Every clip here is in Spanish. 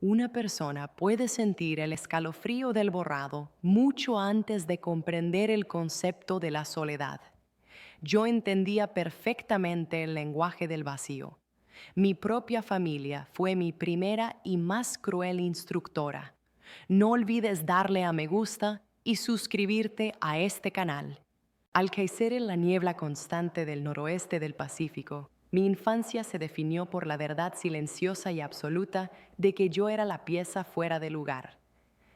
Una persona puede sentir el escalofrío del borrado mucho antes de comprender el concepto de la soledad. Yo entendía perfectamente el lenguaje del vacío. Mi propia familia fue mi primera y más cruel instructora. No olvides darle a me gusta y suscribirte a este canal. Al crecer en la niebla constante del noroeste del Pacífico, mi infancia se definió por la verdad silenciosa y absoluta de que yo era la pieza fuera de lugar.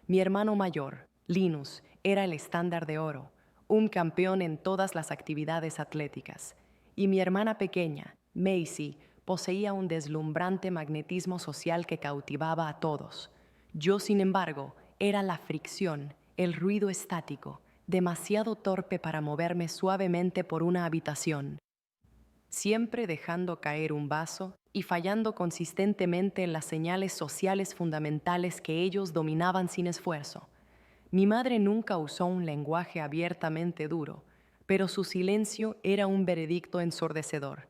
Mi hermano mayor, Linus, era el estándar de oro, un campeón en todas las actividades atléticas, y mi hermana pequeña, Macy, poseía un deslumbrante magnetismo social que cautivaba a todos. Yo, sin embargo, era la fricción, el ruido estático, demasiado torpe para moverme suavemente por una habitación, siempre dejando caer un vaso y fallando consistentemente en las señales sociales fundamentales que ellos dominaban sin esfuerzo. Mi madre nunca usó un lenguaje abiertamente duro, pero su silencio era un veredicto ensordecedor.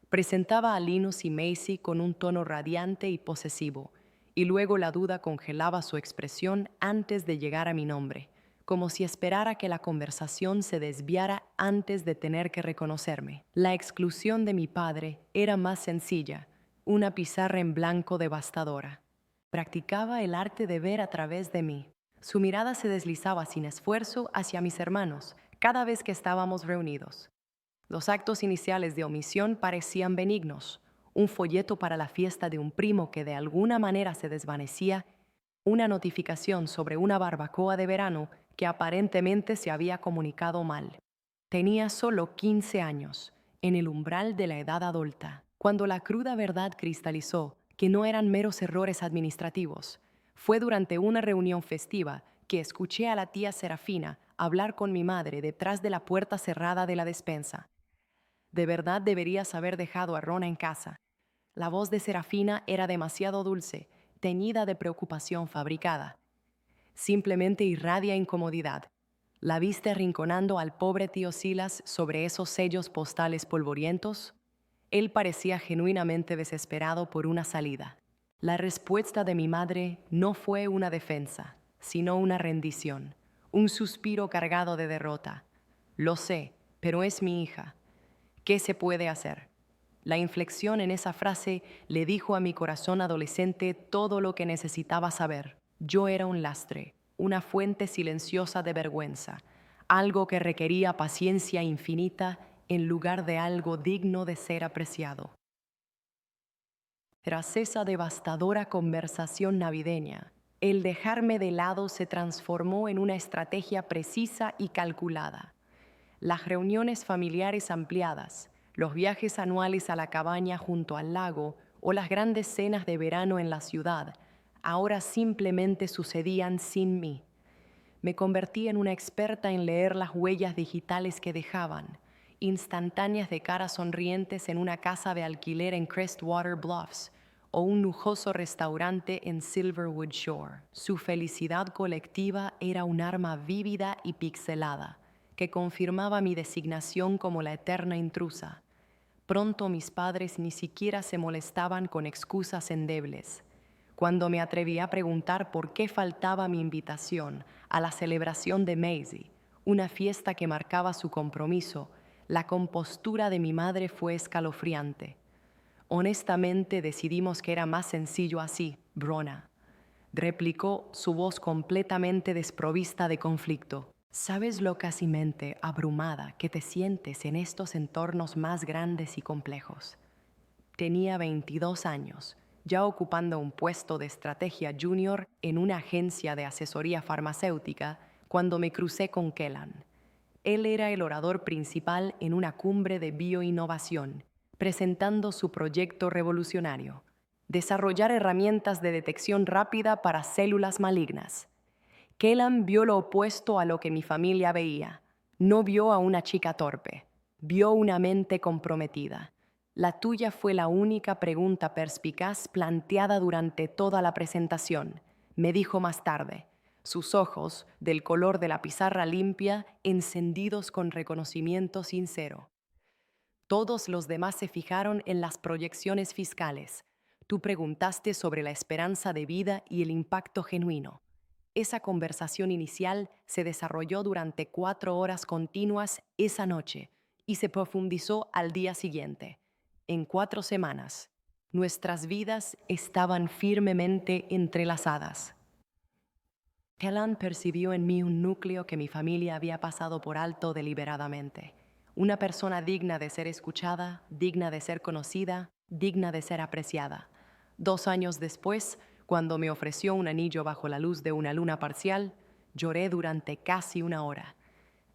Presentaba a Linus y Macy con un tono radiante y posesivo, y luego la duda congelaba su expresión antes de llegar a mi nombre, como si esperara que la conversación se desviara antes de tener que reconocerme. La exclusión de mi padre era más sencilla, una pizarra en blanco devastadora. Practicaba el arte de ver a través de mí. Su mirada se deslizaba sin esfuerzo hacia mis hermanos cada vez que estábamos reunidos. Los actos iniciales de omisión parecían benignos, un folleto para la fiesta de un primo que de alguna manera se desvanecía, una notificación sobre una barbacoa de verano que aparentemente se había comunicado mal. Tenía solo 15 años, en el umbral de la edad adulta, cuando la cruda verdad cristalizó que no eran meros errores administrativos. Fue durante una reunión festiva que escuché a la tía Serafina hablar con mi madre detrás de la puerta cerrada de la despensa. De verdad deberías haber dejado a Rona en casa. La voz de Serafina era demasiado dulce, teñida de preocupación fabricada. Simplemente irradia incomodidad. ¿La viste arrinconando al pobre tío Silas sobre esos sellos postales polvorientos? Él parecía genuinamente desesperado por una salida. La respuesta de mi madre no fue una defensa, sino una rendición, un suspiro cargado de derrota. Lo sé, pero es mi hija. ¿Qué se puede hacer? La inflexión en esa frase le dijo a mi corazón adolescente todo lo que necesitaba saber. Yo era un lastre, una fuente silenciosa de vergüenza, algo que requería paciencia infinita en lugar de algo digno de ser apreciado. Tras esa devastadora conversación navideña, el dejarme de lado se transformó en una estrategia precisa y calculada. Las reuniones familiares ampliadas, los viajes anuales a la cabaña junto al lago o las grandes cenas de verano en la ciudad, ahora simplemente sucedían sin mí. Me convertí en una experta en leer las huellas digitales que dejaban, instantáneas de caras sonrientes en una casa de alquiler en Crestwater Bluffs o un lujoso restaurante en Silverwood Shore. Su felicidad colectiva era un arma vívida y pixelada, que confirmaba mi designación como la eterna intrusa. Pronto mis padres ni siquiera se molestaban con excusas endebles. Cuando me atreví a preguntar por qué faltaba mi invitación a la celebración de Maisie, una fiesta que marcaba su compromiso, la compostura de mi madre fue escalofriante. Honestamente decidimos que era más sencillo así, Brona, replicó su voz completamente desprovista de conflicto. ¿Sabes lo casi mente abrumada que te sientes en estos entornos más grandes y complejos? Tenía 22 años, ya ocupando un puesto de estrategia junior en una agencia de asesoría farmacéutica, cuando me crucé con Kellan. Él era el orador principal en una cumbre de bioinnovación, presentando su proyecto revolucionario: desarrollar herramientas de detección rápida para células malignas. Kellan vio lo opuesto a lo que mi familia veía. No vio a una chica torpe, vio una mente comprometida. La tuya fue la única pregunta perspicaz planteada durante toda la presentación, me dijo más tarde, sus ojos, del color de la pizarra limpia, encendidos con reconocimiento sincero. Todos los demás se fijaron en las proyecciones fiscales. Tú preguntaste sobre la esperanza de vida y el impacto genuino. Esa conversación inicial se desarrolló durante 4 horas continuas esa noche y se profundizó al día siguiente. En 4 semanas, nuestras vidas estaban firmemente entrelazadas. Kellan percibió en mí un núcleo que mi familia había pasado por alto deliberadamente. Una persona digna de ser escuchada, digna de ser conocida, digna de ser apreciada. 2 años después, cuando me ofreció un anillo bajo la luz de una luna parcial, lloré durante casi 1 hora.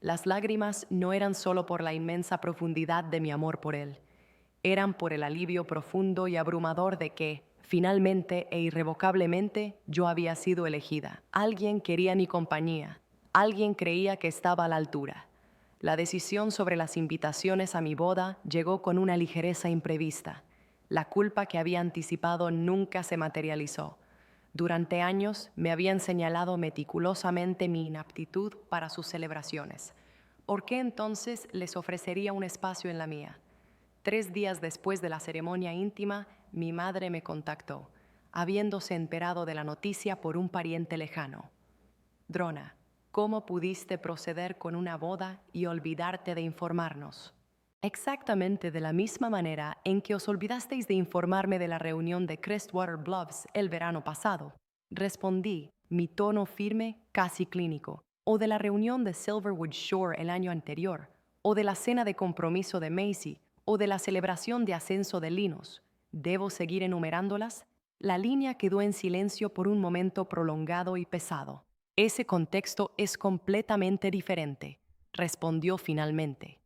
Las lágrimas no eran solo por la inmensa profundidad de mi amor por él, eran por el alivio profundo y abrumador de que, finalmente e irrevocablemente, yo había sido elegida. Alguien quería mi compañía, alguien creía que estaba a la altura. La decisión sobre las invitaciones a mi boda llegó con una ligereza imprevista. La culpa que había anticipado nunca se materializó. Durante años me habían señalado meticulosamente mi inaptitud para sus celebraciones. ¿Por qué entonces les ofrecería un espacio en la mía? 3 días después de la ceremonia íntima, mi madre me contactó, habiéndose enterado de la noticia por un pariente lejano. Drona, ¿cómo pudiste proceder con una boda y olvidarte de informarnos? Exactamente de la misma manera en que os olvidasteis de informarme de la reunión de Crestwater Bluffs el verano pasado. Respondí, mi tono firme, casi clínico. O de la reunión de Silverwood Shore el año anterior, o de la cena de compromiso de Macy, o de la celebración de ascenso de Linus. ¿Debo seguir enumerándolas? La línea quedó en silencio por un momento prolongado y pesado. Ese contexto es completamente diferente, respondió finalmente.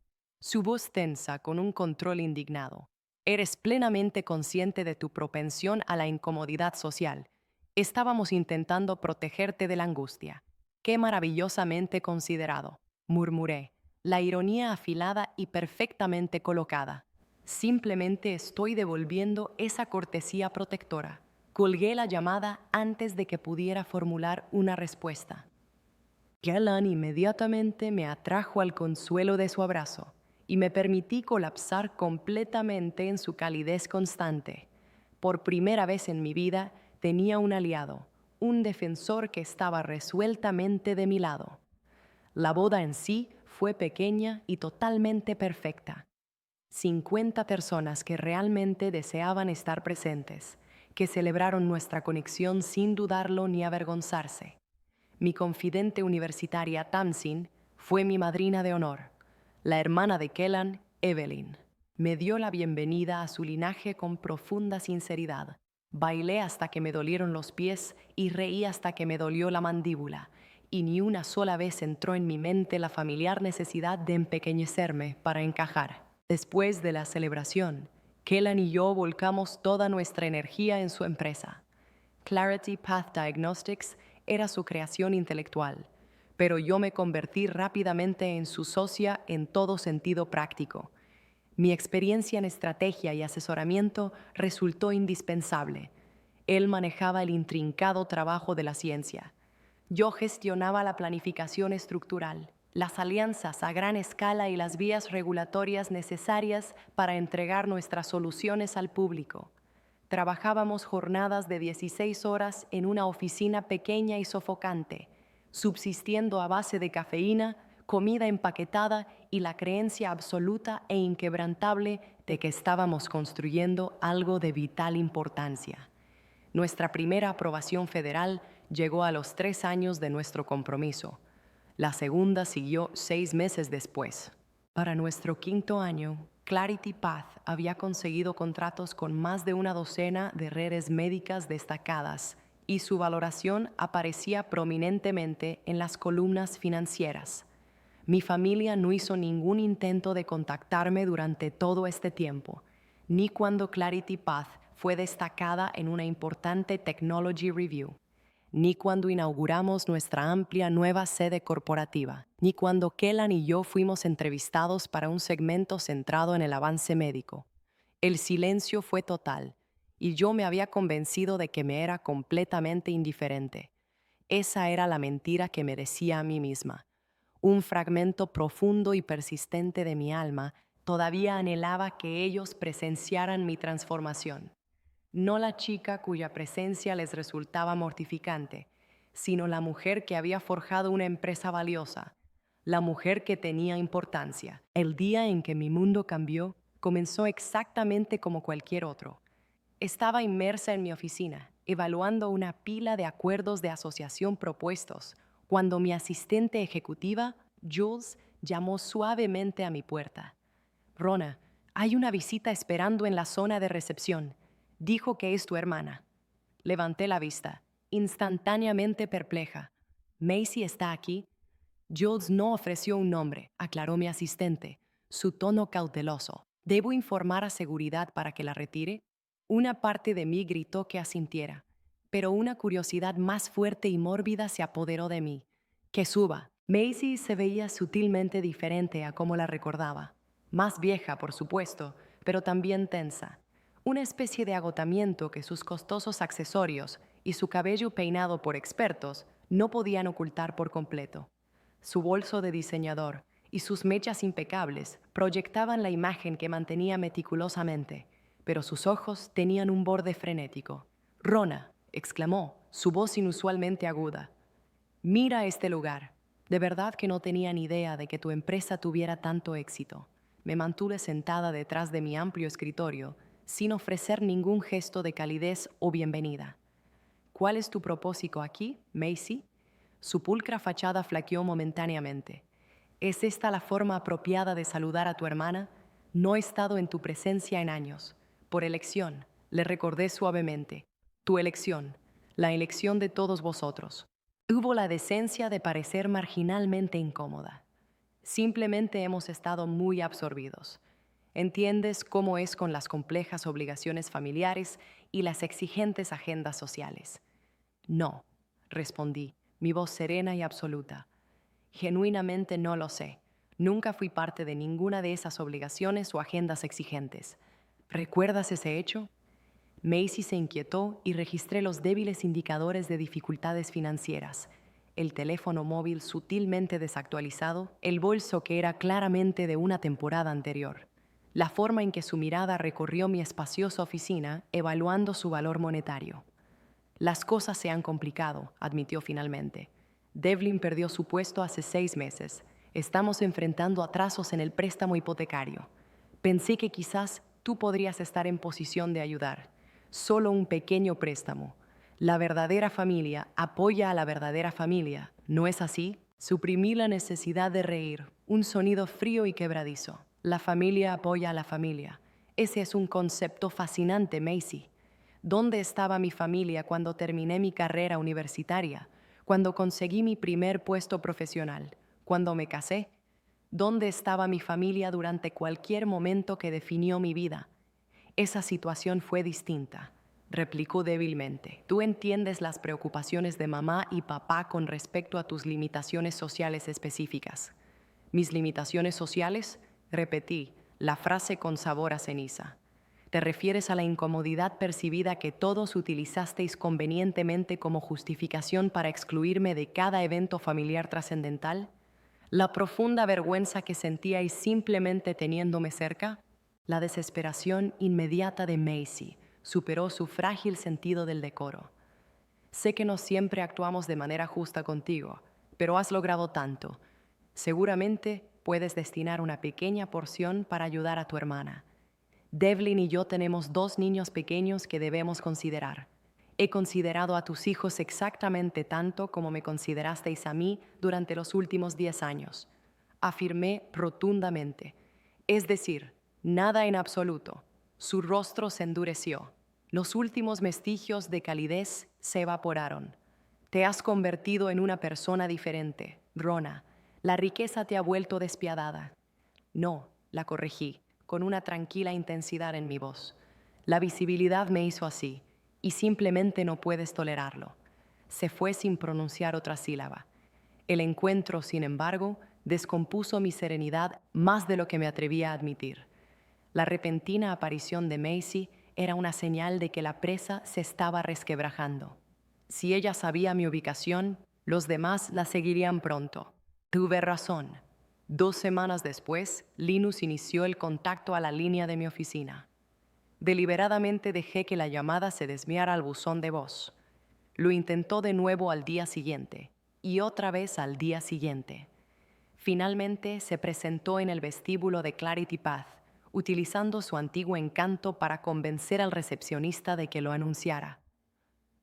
Su voz tensa con un control indignado. Eres plenamente consciente de tu propensión a la incomodidad social. Estábamos intentando protegerte de la angustia. Qué maravillosamente considerado, murmuré, la ironía afilada y perfectamente colocada. Simplemente estoy devolviendo esa cortesía protectora. Colgué la llamada antes de que pudiera formular una respuesta. Kellan inmediatamente me atrajo al consuelo de su abrazo y me permití colapsar completamente en su calidez constante. Por primera vez en mi vida tenía un aliado, un defensor que estaba resueltamente de mi lado. La boda en sí fue pequeña y totalmente perfecta. 50 personas que realmente deseaban estar presentes, que celebraron nuestra conexión sin dudarlo ni avergonzarse. Mi confidente universitaria Tamsin fue mi madrina de honor. La hermana de Kellan, Evelyn, me dio la bienvenida a su linaje con profunda sinceridad. Bailé hasta que me dolieron los pies y reí hasta que me dolió la mandíbula, y ni una sola vez entró en mi mente la familiar necesidad de empequeñecerme para encajar. Después de la celebración, Kellan y yo volcamos toda nuestra energía en su empresa. Clarity Path Diagnostics era su creación intelectual, pero yo me convertí rápidamente en su socia en todo sentido práctico. Mi experiencia en estrategia y asesoramiento resultó indispensable. Él manejaba el intrincado trabajo de la ciencia. Yo gestionaba la planificación estructural, las alianzas a gran escala y las vías regulatorias necesarias para entregar nuestras soluciones al público. Trabajábamos jornadas de 16 horas en una oficina pequeña y sofocante, subsistiendo a base de cafeína, comida empaquetada y la creencia absoluta e inquebrantable de que estábamos construyendo algo de vital importancia. Nuestra primera aprobación federal llegó a los 3 años de nuestro compromiso. La segunda siguió 6 meses después. Para nuestro quinto año, Clarity Path había conseguido contratos con más de una docena de redes médicas destacadas y su valoración aparecía prominentemente en las columnas financieras. Mi familia no hizo ningún intento de contactarme durante todo este tiempo, ni cuando Clarity Path fue destacada en una importante Technology Review, ni cuando inauguramos nuestra amplia nueva sede corporativa, ni cuando Kellan y yo fuimos entrevistados para un segmento centrado en el avance médico. El silencio fue total, y yo me había convencido de que me era completamente indiferente. Esa era la mentira que me decía a mí misma. Un fragmento profundo y persistente de mi alma todavía anhelaba que ellos presenciaran mi transformación. No la chica cuya presencia les resultaba mortificante, sino la mujer que había forjado una empresa valiosa, la mujer que tenía importancia. El día en que mi mundo cambió comenzó exactamente como cualquier otro. Estaba inmersa en mi oficina, evaluando una pila de acuerdos de asociación propuestos, cuando mi asistente ejecutiva, Jules, llamó suavemente a mi puerta. Rona, hay una visita esperando en la zona de recepción. Dijo que es tu hermana. Levanté la vista, instantáneamente perpleja. ¿Macy está aquí? Jules no ofreció un nombre, aclaró mi asistente, su tono cauteloso. ¿Debo informar a seguridad para que la retire? Una parte de mí gritó que asintiera, pero una curiosidad más fuerte y mórbida se apoderó de mí. Que suba. Macy se veía sutilmente diferente a como la recordaba. Más vieja, por supuesto, pero también tensa. Una especie de agotamiento que sus costosos accesorios y su cabello peinado por expertos no podían ocultar por completo. Su bolso de diseñador y sus mechas impecables proyectaban la imagen que mantenía meticulosamente, pero sus ojos tenían un borde frenético. «Rona», exclamó, su voz inusualmente aguda. «Mira este lugar. De verdad que no tenía ni idea de que tu empresa tuviera tanto éxito». Me mantuve sentada detrás de mi amplio escritorio, sin ofrecer ningún gesto de calidez o bienvenida. «¿Cuál es tu propósito aquí, Macy?» Su pulcra fachada flaqueó momentáneamente. ¿Es esta la forma apropiada de saludar a tu hermana? No he estado en tu presencia en años. Por elección, le recordé suavemente. Tu elección, la elección de todos vosotros. Hubo la decencia de parecer marginalmente incómoda. Simplemente hemos estado muy absorbidos. ¿Entiendes cómo es con las complejas obligaciones familiares y las exigentes agendas sociales? No, respondí, mi voz serena y absoluta. Genuinamente no lo sé. Nunca fui parte de ninguna de esas obligaciones o agendas exigentes. ¿Recuerdas ese hecho? Macy se inquietó y registré los débiles indicadores de dificultades financieras. El teléfono móvil sutilmente desactualizado, el bolso que era claramente de una temporada anterior. La forma en que su mirada recorrió mi espaciosa oficina, evaluando su valor monetario. Las cosas se han complicado, admitió finalmente. Devlin perdió su puesto hace 6 meses. Estamos enfrentando atrasos en el préstamo hipotecario. Pensé que quizás tú podrías estar en posición de ayudar. Solo un pequeño préstamo. La verdadera familia apoya a la verdadera familia, ¿no es así? Suprimí la necesidad de reír, un sonido frío y quebradizo. La familia apoya a la familia. Ese es un concepto fascinante, Macy. ¿Dónde estaba mi familia cuando terminé mi carrera universitaria? Cuando conseguí mi primer puesto profesional? Cuando me casé? ¿Dónde estaba mi familia durante cualquier momento que definió mi vida? Esa situación fue distinta, replicó débilmente. Tú entiendes las preocupaciones de mamá y papá con respecto a tus limitaciones sociales específicas. ¿Mis limitaciones sociales? Repetí, la frase con sabor a ceniza. ¿Te refieres a la incomodidad percibida que todos utilizasteis convenientemente como justificación para excluirme de cada evento familiar trascendental? ¿La profunda vergüenza que sentíais simplemente teniéndome cerca? La desesperación inmediata de Macy superó su frágil sentido del decoro. Sé que no siempre actuamos de manera justa contigo, pero has logrado tanto. Seguramente puedes destinar una pequeña porción para ayudar a tu hermana. Devlin y yo tenemos 2 niños pequeños que debemos considerar. He considerado a tus hijos exactamente tanto como me considerasteis a mí durante los últimos 10 años. Afirmé rotundamente. Es decir, nada en absoluto. Su rostro se endureció. Los últimos vestigios de calidez se evaporaron. Te has convertido en una persona diferente, Rona. La riqueza te ha vuelto despiadada. No, la corregí, con una tranquila intensidad en mi voz. La visibilidad me hizo así, y simplemente no puedes tolerarlo. Se fue sin pronunciar otra sílaba. El encuentro, sin embargo, descompuso mi serenidad más de lo que me atrevía a admitir. La repentina aparición de Macy era una señal de que la presa se estaba resquebrajando. Si ella sabía mi ubicación, los demás la seguirían pronto. Tuve razón. 2 semanas después, Linus inició el contacto a la línea de mi oficina. Deliberadamente dejé que la llamada se desviara al buzón de voz. Lo intentó de nuevo al día siguiente, y otra vez al día siguiente. Finalmente se presentó en el vestíbulo de Clarity Path, utilizando su antiguo encanto para convencer al recepcionista de que lo anunciara.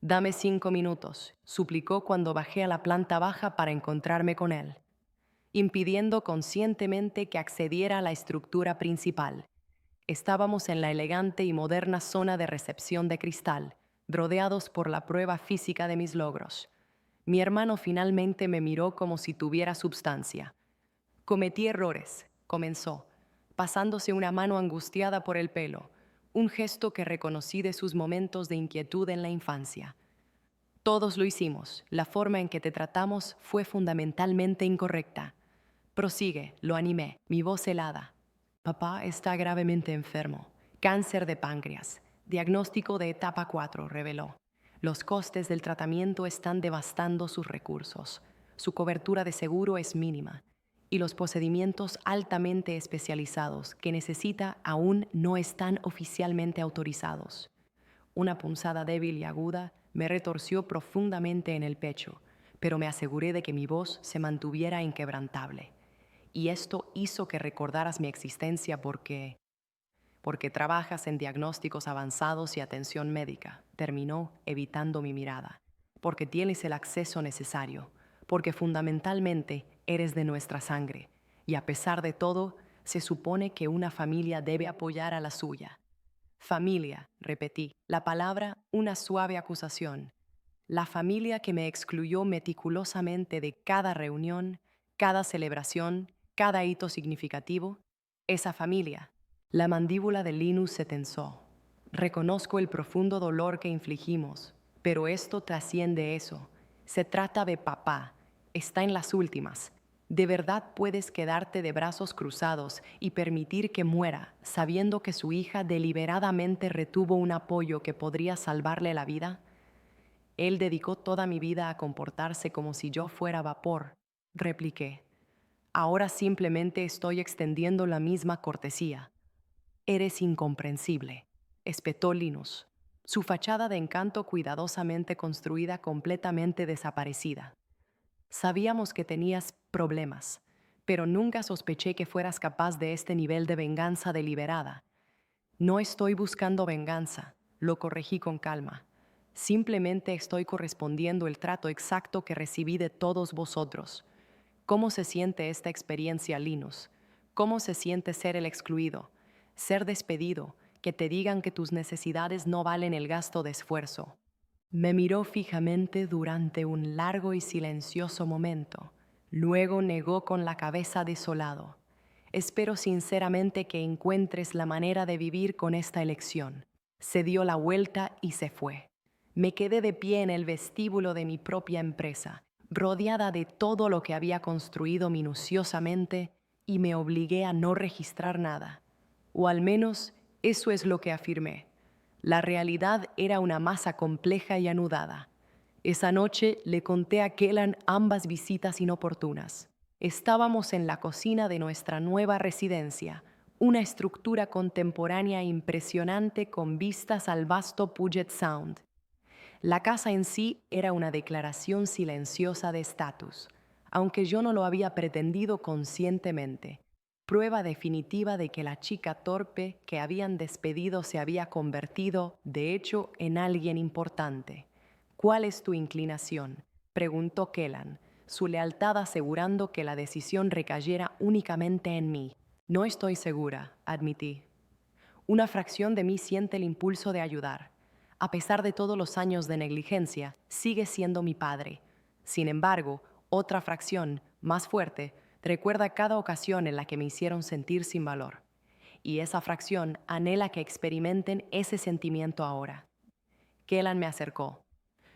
«Dame 5 minutos», suplicó cuando bajé a la planta baja para encontrarme con él, impidiendo conscientemente que accediera a la estructura principal. Estábamos en la elegante y moderna zona de recepción de cristal, rodeados por la prueba física de mis logros. Mi hermano finalmente me miró como si tuviera substancia. «Cometí errores», comenzó, pasándose una mano angustiada por el pelo, un gesto que reconocí de sus momentos de inquietud en la infancia. «Todos lo hicimos. La forma en que te tratamos fue fundamentalmente incorrecta». «Prosigue», lo animé, mi voz helada. «Papá está gravemente enfermo. Cáncer de páncreas. Diagnóstico de etapa 4, reveló. Los costes del tratamiento están devastando sus recursos. Su cobertura de seguro es mínima. Y los procedimientos altamente especializados que necesita aún no están oficialmente autorizados». Una punzada débil y aguda me retorció profundamente en el pecho, pero me aseguré de que mi voz se mantuviera inquebrantable. «Y esto hizo que recordaras mi existencia porque trabajas en diagnósticos avanzados y atención médica», terminó, evitando mi mirada. «Porque tienes el acceso necesario, porque fundamentalmente eres de nuestra sangre, y a pesar de todo, se supone que una familia debe apoyar a la suya». «Familia», repetí, la palabra una suave acusación. La familia que me excluyó meticulosamente de cada reunión, cada celebración, cada hito significativo. Esa familia. La mandíbula de Linus se tensó. «Reconozco el profundo dolor que infligimos, pero esto trasciende eso. Se trata de papá. Está en las últimas. ¿De verdad puedes quedarte de brazos cruzados y permitir que muera, sabiendo que su hija deliberadamente retuvo un apoyo que podría salvarle la vida?» «Él dedicó toda mi vida a comportarse como si yo fuera vapor», repliqué. «Ahora simplemente estoy extendiendo la misma cortesía». «Eres incomprensible», espetó Linus, su fachada de encanto cuidadosamente construida completamente desaparecida. «Sabíamos que tenías problemas, pero nunca sospeché que fueras capaz de este nivel de venganza deliberada». «No estoy buscando venganza», lo corregí con calma. «Simplemente estoy correspondiendo el trato exacto que recibí de todos vosotros». «¿Cómo se siente esta experiencia, Linus? ¿Cómo se siente ser el excluido? Ser despedido, que te digan que tus necesidades no valen el gasto de esfuerzo». Me miró fijamente durante un largo y silencioso momento. Luego negó con la cabeza desolado. «Espero sinceramente que encuentres la manera de vivir con esta elección». Se dio la vuelta y se fue. Me quedé de pie en el vestíbulo de mi propia empresa, rodeada de todo lo que había construido minuciosamente, y me obligué a no registrar nada. O al menos eso es lo que afirmé. La realidad era una masa compleja y anudada. Esa noche le conté a Kellan ambas visitas inoportunas. Estábamos en la cocina de nuestra nueva residencia, una estructura contemporánea impresionante con vistas al vasto Puget Sound. La casa en sí era una declaración silenciosa de estatus, aunque yo no lo había pretendido conscientemente. Prueba definitiva de que la chica torpe que habían despedido se había convertido, de hecho, en alguien importante. «¿Cuál es tu inclinación?», preguntó Kellan, su lealtad asegurando que la decisión recayera únicamente en mí. «No estoy segura», admití. «Una fracción de mí siente el impulso de ayudar. A pesar de todos los años de negligencia, sigue siendo mi padre. Sin embargo, otra fracción, más fuerte, recuerda cada ocasión en la que me hicieron sentir sin valor. Y esa fracción anhela que experimenten ese sentimiento ahora». Kellan me acercó.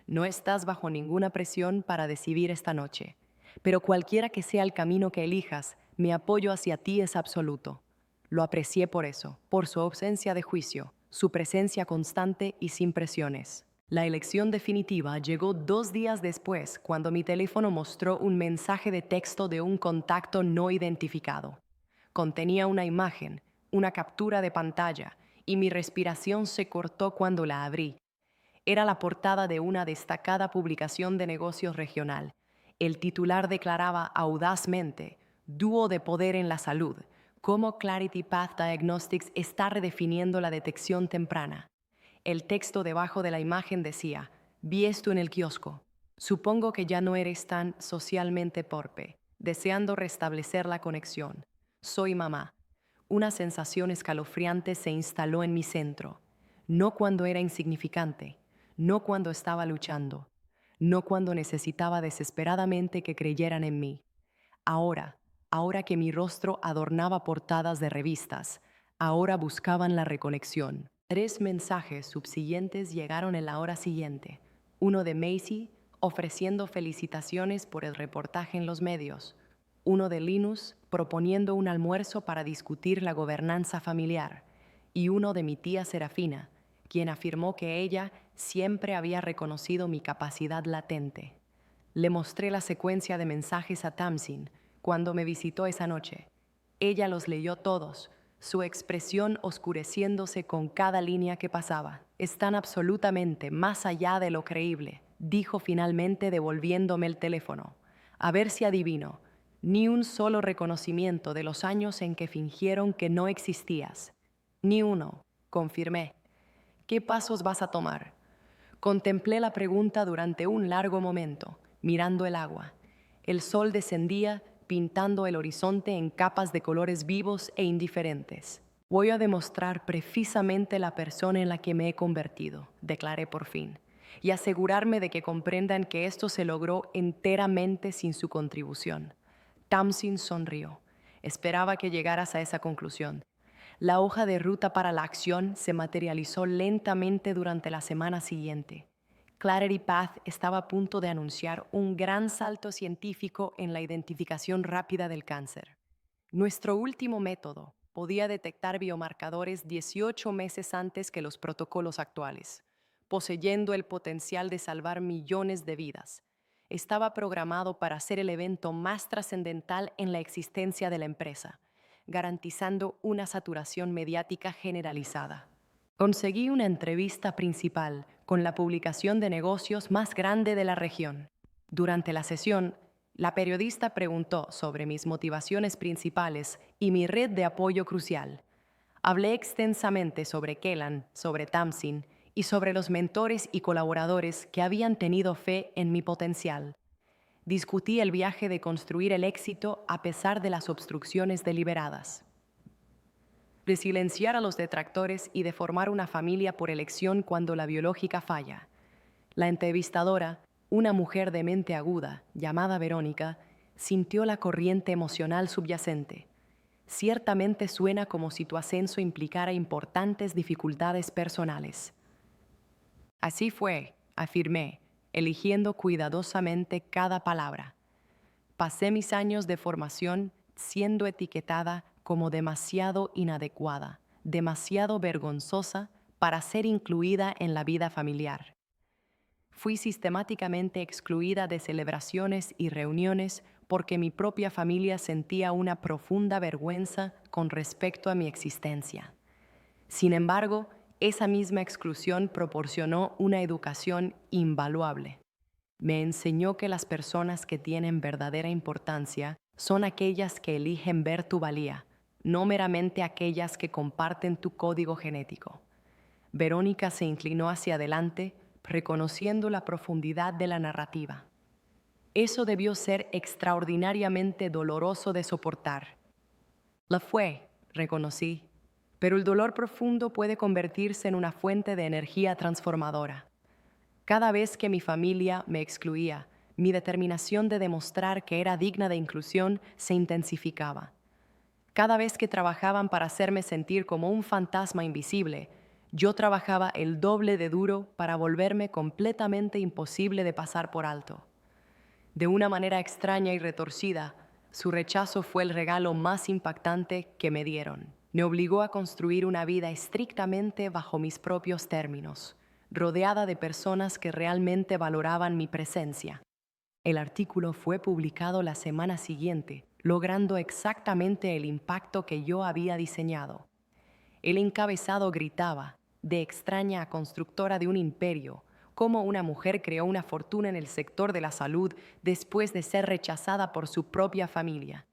«No estás bajo ninguna presión para decidir esta noche, pero cualquiera que sea el camino que elijas, mi apoyo hacia ti es absoluto». Lo aprecié por eso, por su ausencia de juicio, su presencia constante y sin presiones. La elección definitiva llegó 2 días después, cuando mi teléfono mostró un mensaje de texto de un contacto no identificado. Contenía una imagen, una captura de pantalla, y mi respiración se cortó cuando la abrí. Era la portada de una destacada publicación de negocios regional. El titular declaraba audazmente: dúo de poder en la salud, cómo Clarity Path Diagnostics está redefiniendo la detección temprana. El texto debajo de la imagen decía: vi esto en el kiosco. Supongo que ya no eres tan socialmente torpe, deseando restablecer la conexión. Soy mamá. Una sensación escalofriante se instaló en mi centro. No cuando era insignificante, no cuando estaba luchando, no cuando necesitaba desesperadamente que creyeran en mí. Ahora que mi rostro adornaba portadas de revistas, ahora buscaban la reconexión. 3 mensajes subsiguientes llegaron en la hora siguiente. Uno de Macy, ofreciendo felicitaciones por el reportaje en los medios. Uno de Linus, proponiendo un almuerzo para discutir la gobernanza familiar. Y uno de mi tía Serafina, quien afirmó que ella siempre había reconocido mi capacidad latente. Le mostré la secuencia de mensajes a Tamsin cuando me visitó esa noche. Ella los leyó todos, su expresión oscureciéndose con cada línea que pasaba. Están absolutamente más allá de lo creíble, dijo finalmente devolviéndome el teléfono. A ver si adivino. Ni un solo reconocimiento de los años en que fingieron que no existías. Ni uno, confirmé. ¿Qué pasos vas a tomar? Contemplé la pregunta durante un largo momento, mirando el agua. El sol descendía, pintando el horizonte en capas de colores vivos e indiferentes. Voy a demostrar precisamente la persona en la que me he convertido, declaré por fin, y asegurarme de que comprendan que esto se logró enteramente sin su contribución. Tamsin sonrió. Esperaba que llegaras a esa conclusión. La hoja de ruta para la acción se materializó lentamente durante la semana siguiente. Clarity Path estaba a punto de anunciar un gran salto científico en la identificación rápida del cáncer. Nuestro último método podía detectar biomarcadores 18 meses antes que los protocolos actuales, poseyendo el potencial de salvar millones de vidas. Estaba programado para ser el evento más trascendental en la existencia de la empresa, garantizando una saturación mediática generalizada. Conseguí una entrevista principal con la publicación de negocios más grande de la región. Durante la sesión, la periodista preguntó sobre mis motivaciones principales y mi red de apoyo crucial. Hablé extensamente sobre Kellan, sobre Tamsin y sobre los mentores y colaboradores que habían tenido fe en mi potencial. Discutí el viaje de construir el éxito a pesar de las obstrucciones deliberadas, de silenciar a los detractores y de formar una familia por elección cuando la biológica falla. La entrevistadora, una mujer de mente aguda, llamada Verónica, sintió la corriente emocional subyacente. Ciertamente suena como si tu ascenso implicara importantes dificultades personales. Así fue, afirmé, eligiendo cuidadosamente cada palabra. Pasé mis años de formación siendo etiquetada como demasiado inadecuada, demasiado vergonzosa para ser incluida en la vida familiar. Fui sistemáticamente excluida de celebraciones y reuniones porque mi propia familia sentía una profunda vergüenza con respecto a mi existencia. Sin embargo, esa misma exclusión proporcionó una educación invaluable. Me enseñó que las personas que tienen verdadera importancia son aquellas que eligen ver tu valía, no meramente aquellas que comparten tu código genético. Verónica se inclinó hacia adelante, reconociendo la profundidad de la narrativa. Eso debió ser extraordinariamente doloroso de soportar. Lo fue, reconocí, pero el dolor profundo puede convertirse en una fuente de energía transformadora. Cada vez que mi familia me excluía, mi determinación de demostrar que era digna de inclusión se intensificaba. Cada vez que trabajaban para hacerme sentir como un fantasma invisible, yo trabajaba el doble de duro para volverme completamente imposible de pasar por alto. De una manera extraña y retorcida, su rechazo fue el regalo más impactante que me dieron. Me obligó a construir una vida estrictamente bajo mis propios términos, rodeada de personas que realmente valoraban mi presencia. El artículo fue publicado la semana siguiente, logrando exactamente el impacto que yo había diseñado. El encabezado gritaba, de extraña a constructora de un imperio, cómo una mujer creó una fortuna en el sector de la salud después de ser rechazada por su propia familia.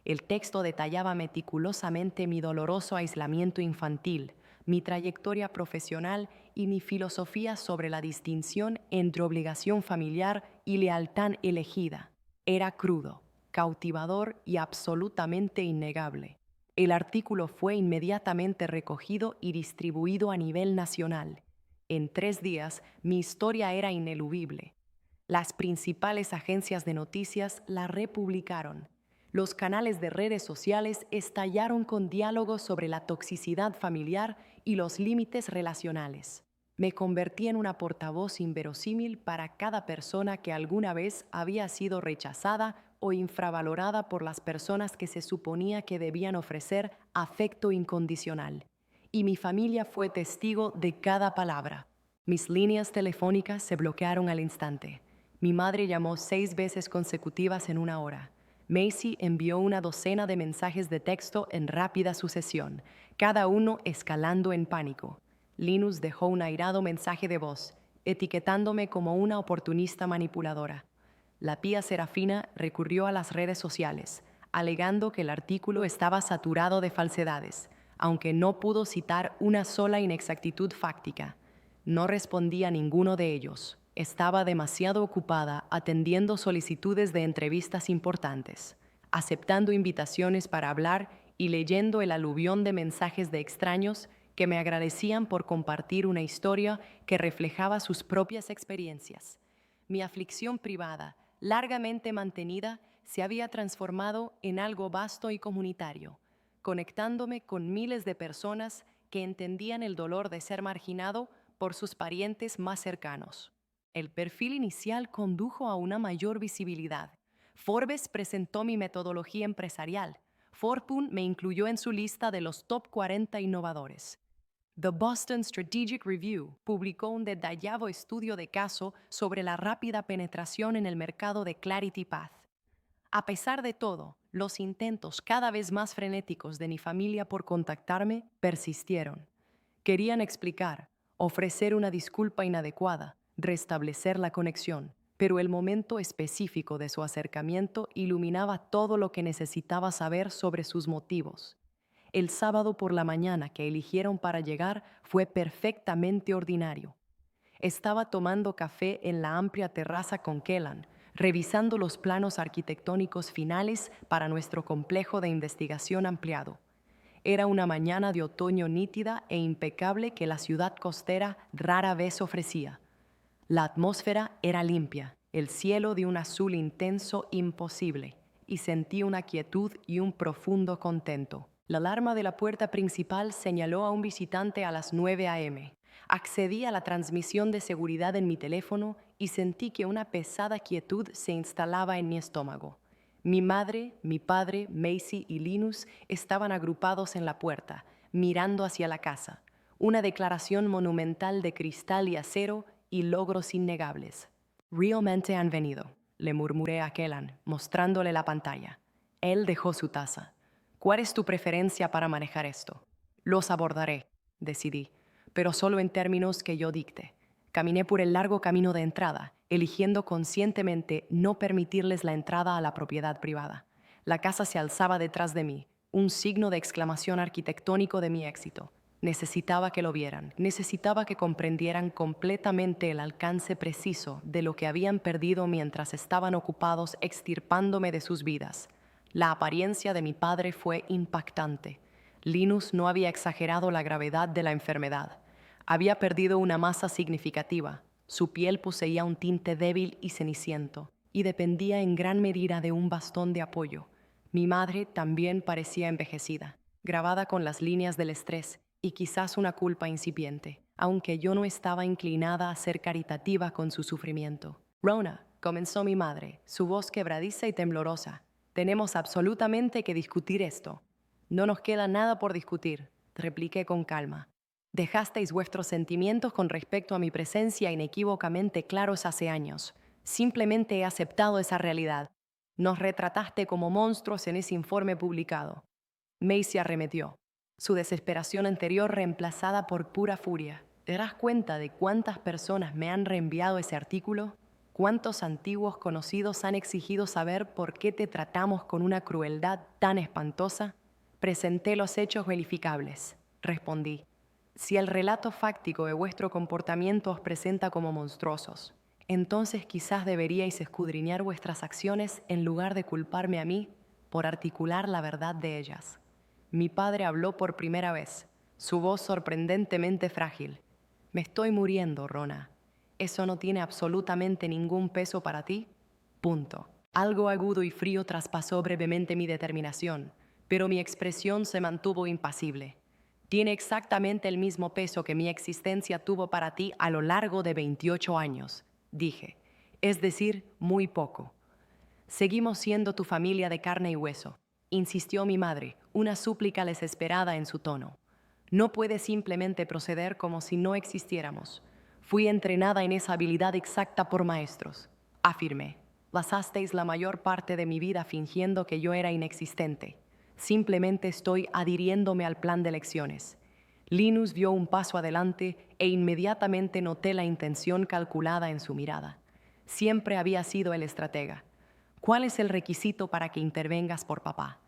El texto detallaba meticulosamente mi doloroso aislamiento infantil, mi trayectoria profesional y mi filosofía sobre la distinción entre obligación familiar y lealtad elegida. Era crudo, cautivador y absolutamente innegable. El artículo fue inmediatamente recogido y distribuido a nivel nacional. En 3 días, mi historia era ineludible. Las principales agencias de noticias la republicaron. Los canales de redes sociales estallaron con diálogos sobre la toxicidad familiar y los límites relacionales. Me convertí en una portavoz inverosímil para cada persona que alguna vez había sido rechazada o infravalorada por las personas que se suponía que debían ofrecer afecto incondicional. Y mi familia fue testigo de cada palabra. Mis líneas telefónicas se bloquearon al instante. Mi madre llamó 6 veces consecutivas en una hora. Macy envió una docena de mensajes de texto en rápida sucesión, cada uno escalando en pánico. Linus dejó un airado mensaje de voz, etiquetándome como una oportunista manipuladora. La pía Serafina recurrió a las redes sociales, alegando que el artículo estaba saturado de falsedades, aunque no pudo citar una sola inexactitud fáctica. No respondí a ninguno de ellos. Estaba demasiado ocupada atendiendo solicitudes de entrevistas importantes, aceptando invitaciones para hablar y leyendo el aluvión de mensajes de extraños que me agradecían por compartir una historia que reflejaba sus propias experiencias. Mi aflicción privada, largamente mantenida, se había transformado en algo vasto y comunitario, conectándome con miles de personas que entendían el dolor de ser marginado por sus parientes más cercanos. El perfil inicial condujo a una mayor visibilidad. Forbes presentó mi metodología empresarial. Fortune me incluyó en su lista de los top 40 innovadores. The Boston Strategic Review publicó un detallado estudio de caso sobre la rápida penetración en el mercado de Clarity Path. A pesar de todo, los intentos cada vez más frenéticos de mi familia por contactarme persistieron. Querían explicar, ofrecer una disculpa inadecuada, restablecer la conexión, pero el momento específico de su acercamiento iluminaba todo lo que necesitaba saber sobre sus motivos. El sábado por la mañana que eligieron para llegar fue perfectamente ordinario. Estaba tomando café en la amplia terraza con Kellan, revisando los planos arquitectónicos finales para nuestro complejo de investigación ampliado. Era una mañana de otoño nítida e impecable que la ciudad costera rara vez ofrecía. La atmósfera era limpia, el cielo de un azul intenso imposible, y sentí una quietud y un profundo contento. La alarma de la puerta principal señaló a un visitante a las 9 a.m. Accedí a la transmisión de seguridad en mi teléfono y sentí que una pesada quietud se instalaba en mi estómago. Mi madre, mi padre, Macy y Linus estaban agrupados en la puerta, mirando hacia la casa. Una declaración monumental de cristal y acero y logros innegables. Realmente han venido, le murmuré a Kellan, mostrándole la pantalla. Él dejó su taza. ¿Cuál es tu preferencia para manejar esto? Los abordaré, decidí, pero solo en términos que yo dicte. Caminé por el largo camino de entrada, eligiendo conscientemente no permitirles la entrada a la propiedad privada. La casa se alzaba detrás de mí, un signo de exclamación arquitectónico de mi éxito. Necesitaba que lo vieran, necesitaba que comprendieran completamente el alcance preciso de lo que habían perdido mientras estaban ocupados extirpándome de sus vidas. La apariencia de mi padre fue impactante. Linus no había exagerado la gravedad de la enfermedad. Había perdido una masa significativa. Su piel poseía un tinte débil y ceniciento, y dependía en gran medida de un bastón de apoyo. Mi madre también parecía envejecida, grabada con las líneas del estrés y quizás una culpa incipiente, aunque yo no estaba inclinada a ser caritativa con su sufrimiento. Rona, comenzó mi madre, su voz quebradiza y temblorosa. Tenemos absolutamente que discutir esto. No nos queda nada por discutir, repliqué con calma. Dejasteis vuestros sentimientos con respecto a mi presencia inequívocamente claros hace años. Simplemente he aceptado esa realidad. Nos retrataste como monstruos en ese informe publicado. Macy arremetió. Su desesperación anterior reemplazada por pura furia. ¿Te das cuenta de cuántas personas me han reenviado ese artículo? ¿Cuántos antiguos conocidos han exigido saber por qué te tratamos con una crueldad tan espantosa? Presenté los hechos verificables. Respondí. Si el relato fáctico de vuestro comportamiento os presenta como monstruosos, entonces quizás deberíais escudriñar vuestras acciones en lugar de culparme a mí por articular la verdad de ellas. Mi padre habló por primera vez, su voz sorprendentemente frágil. Me estoy muriendo, Rona. ¿Eso no tiene absolutamente ningún peso para ti? Punto. Algo agudo y frío traspasó brevemente mi determinación, pero mi expresión se mantuvo impasible. Tiene exactamente el mismo peso que mi existencia tuvo para ti a lo largo de 28 años, dije. Es decir, muy poco. Seguimos siendo tu familia de carne y hueso, insistió mi madre, una súplica desesperada en su tono. No puedes simplemente proceder como si no existiéramos. Fui entrenada en esa habilidad exacta por maestros, afirmé. Pasasteis la mayor parte de mi vida fingiendo que yo era inexistente. Simplemente estoy adhiriéndome al plan de lecciones. Linus dio un paso adelante e inmediatamente noté la intención calculada en su mirada. Siempre había sido el estratega. ¿Cuál es el requisito para que intervengas por papá?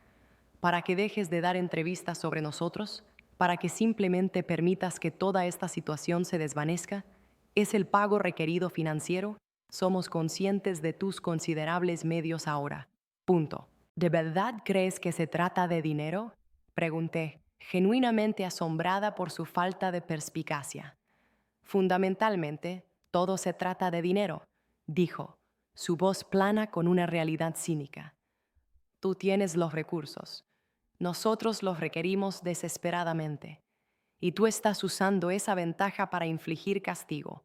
¿Para que dejes de dar entrevistas sobre nosotros? ¿Para que simplemente permitas que toda esta situación se desvanezca? ¿Es el pago requerido financiero? Somos conscientes de tus considerables medios ahora. Punto. ¿De verdad crees que se trata de dinero? Pregunté, genuinamente asombrada por su falta de perspicacia. Fundamentalmente, todo se trata de dinero, dijo, su voz plana con una realidad cínica. Tú tienes los recursos. Nosotros los requerimos desesperadamente. Y tú estás usando esa ventaja para infligir castigo.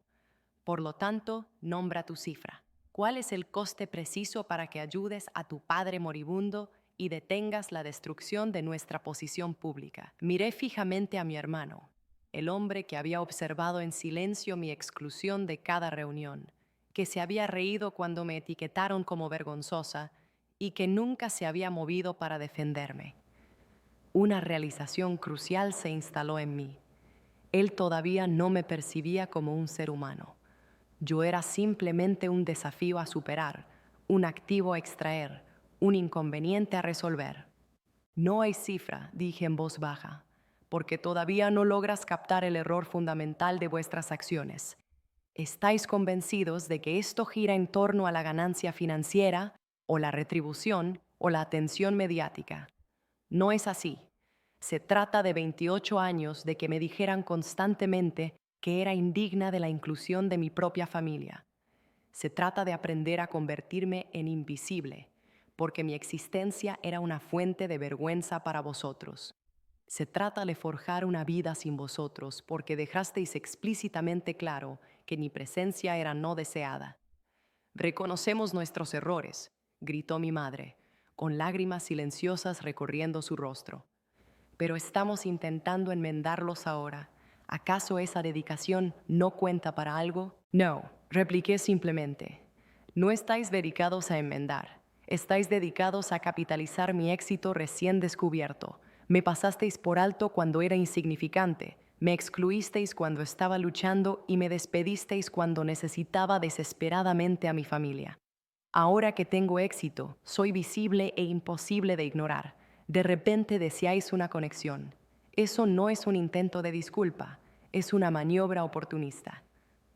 Por lo tanto, nombra tu cifra. ¿Cuál es el coste preciso para que ayudes a tu padre moribundo y detengas la destrucción de nuestra posición pública? Miré fijamente a mi hermano, el hombre que había observado en silencio mi exclusión de cada reunión, que se había reído cuando me etiquetaron como vergonzosa y que nunca se había movido para defenderme. Una realización crucial se instaló en mí. Él todavía no me percibía como un ser humano. Yo era simplemente un desafío a superar, un activo a extraer, un inconveniente a resolver. No hay cifra, dije en voz baja, porque todavía no logras captar el error fundamental de vuestras acciones. Estáis convencidos de que esto gira en torno a la ganancia financiera, o la retribución, o la atención mediática. No es así. Se trata de 28 años de que me dijeran constantemente que era indigna de la inclusión de mi propia familia. Se trata de aprender a convertirme en invisible, porque mi existencia era una fuente de vergüenza para vosotros. Se trata de forjar una vida sin vosotros, porque dejasteis explícitamente claro que mi presencia era no deseada. Reconocemos nuestros errores, gritó mi madre, con lágrimas silenciosas recorriendo su rostro. Pero estamos intentando enmendarlos ahora. ¿Acaso esa dedicación no cuenta para algo? No, repliqué simplemente. No estáis dedicados a enmendar. Estáis dedicados a capitalizar mi éxito recién descubierto. Me pasasteis por alto cuando era insignificante. Me excluisteis cuando estaba luchando y me despedisteis cuando necesitaba desesperadamente a mi familia. Ahora que tengo éxito, soy visible e imposible de ignorar. De repente deseáis una conexión. Eso no es un intento de disculpa, es una maniobra oportunista.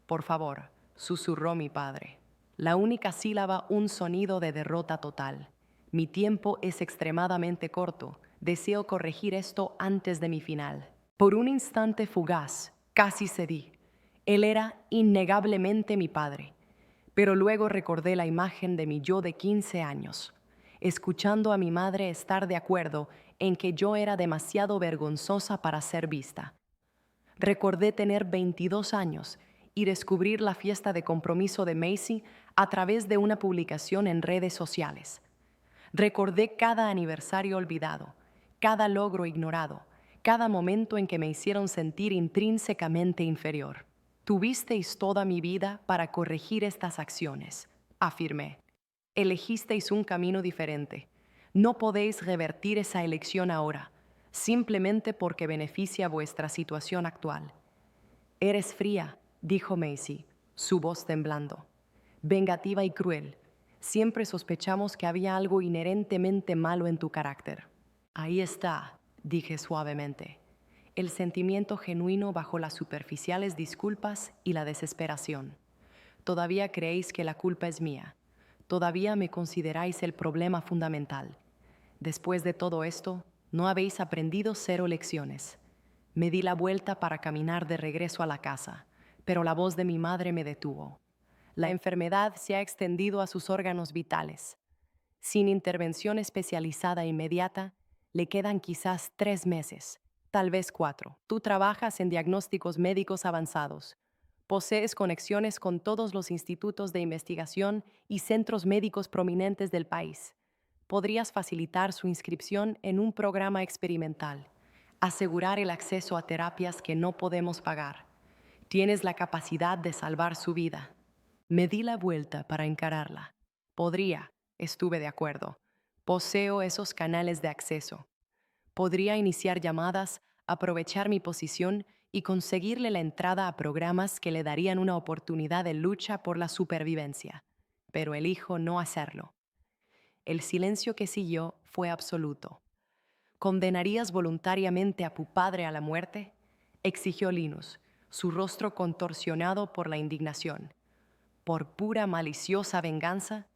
Por favor, susurró mi padre. La única sílaba un sonido de derrota total. Mi tiempo es extremadamente corto. Deseo corregir esto antes de mi final. Por un instante fugaz, casi cedí. Él era innegablemente mi padre. Pero luego recordé la imagen de mi yo de 15 años, escuchando a mi madre estar de acuerdo en que yo era demasiado vergonzosa para ser vista. Recordé tener 22 años y descubrir la fiesta de compromiso de Macy a través de una publicación en redes sociales. Recordé cada aniversario olvidado, cada logro ignorado, cada momento en que me hicieron sentir intrínsecamente inferior. Tuvisteis toda mi vida para corregir estas acciones, afirmé. Elegisteis un camino diferente. No podéis revertir esa elección ahora. simplemente porque beneficia vuestra situación actual. Eres fría, dijo Macy, su voz temblando. Vengativa y cruel. Siempre sospechamos que había algo inherentemente malo en tu carácter. Ahí está, dije suavemente. El sentimiento genuino bajo las superficiales disculpas y la desesperación. Todavía creéis que la culpa es mía. Todavía me consideráis el problema fundamental. Después de todo esto, no habéis aprendido 0 lecciones. Me di la vuelta para caminar de regreso a la casa, pero la voz de mi madre me detuvo. La enfermedad se ha extendido a sus órganos vitales. Sin intervención especializada inmediata, le quedan quizás 3 meses, tal vez 4. Tú trabajas en diagnósticos médicos avanzados. Posees conexiones con todos los institutos de investigación y centros médicos prominentes del país. Podrías facilitar su inscripción en un programa experimental, asegurar el acceso a terapias que no podemos pagar. Tienes la capacidad de salvar su vida. Me di la vuelta para encararla. Podría, estuve de acuerdo. Poseo esos canales de acceso. Podría iniciar llamadas, aprovechar mi posición y conseguirle la entrada a programas que le darían una oportunidad de lucha por la supervivencia. Pero elijo no hacerlo. El silencio que siguió fue absoluto. ¿Condenarías voluntariamente a tu padre a la muerte?, exigió Linus, su rostro contorsionado por la indignación. ¿Por pura maliciosa venganza?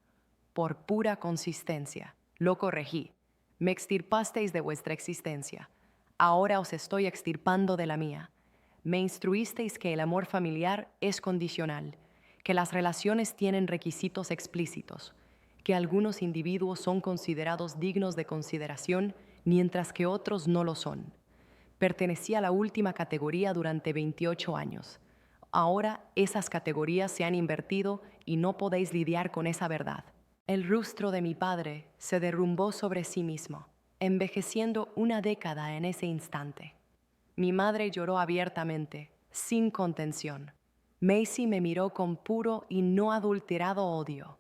Por pura consistencia. Lo corregí. Me extirpasteis de vuestra existencia. Ahora os estoy extirpando de la mía. Me instruisteis que el amor familiar es condicional, que las relaciones tienen requisitos explícitos, que algunos individuos son considerados dignos de consideración mientras que otros no lo son. Pertenecía a la última categoría durante 28 años. Ahora esas categorías se han invertido y no podéis lidiar con esa verdad. El rostro de mi padre se derrumbó sobre sí mismo, envejeciendo una década en ese instante. Mi madre lloró abiertamente, sin contención. Macy me miró con puro y no adulterado odio.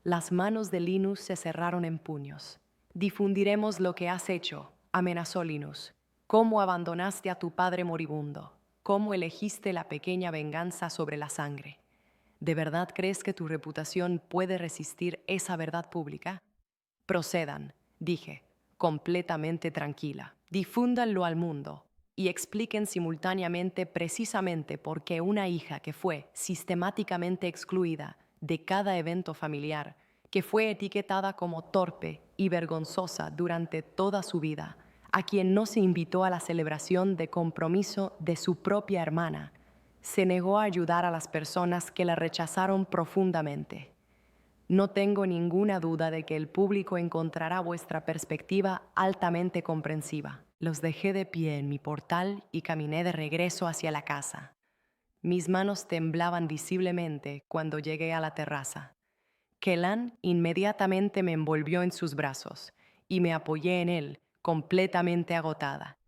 Las manos de Linus se cerraron en puños. Difundiremos lo que has hecho, amenazó Linus. Cómo abandonaste a tu padre moribundo. Cómo elegiste la pequeña venganza sobre la sangre. ¿De verdad crees que tu reputación puede resistir esa verdad pública? Procedan, dije, completamente tranquila. Difúndanlo al mundo y expliquen simultáneamente precisamente por qué una hija que fue sistemáticamente excluida de cada evento familiar, que fue etiquetada como torpe y vergonzosa durante toda su vida, a quien no se invitó a la celebración de compromiso de su propia hermana, se negó a ayudar a las personas que la rechazaron profundamente. No tengo ninguna duda de que el público encontrará vuestra perspectiva altamente comprensiva. Los dejé de pie en mi portal y caminé de regreso hacia la casa. Mis manos temblaban visiblemente cuando llegué a la terraza. Kellan inmediatamente me envolvió en sus brazos y me apoyé en él, completamente agotada.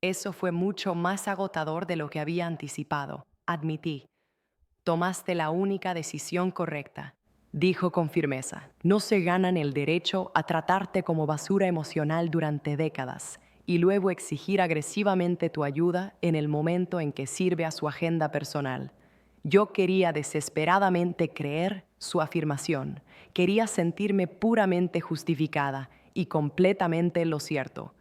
Eso fue mucho más agotador de lo que había anticipado, admití. Tomaste la única decisión correcta, dijo con firmeza. No se ganan el derecho a tratarte como basura emocional durante décadas y luego exigir agresivamente tu ayuda en el momento en que sirve a su agenda personal. Yo quería desesperadamente creer su afirmación. Quería sentirme puramente justificada y completamente en lo cierto.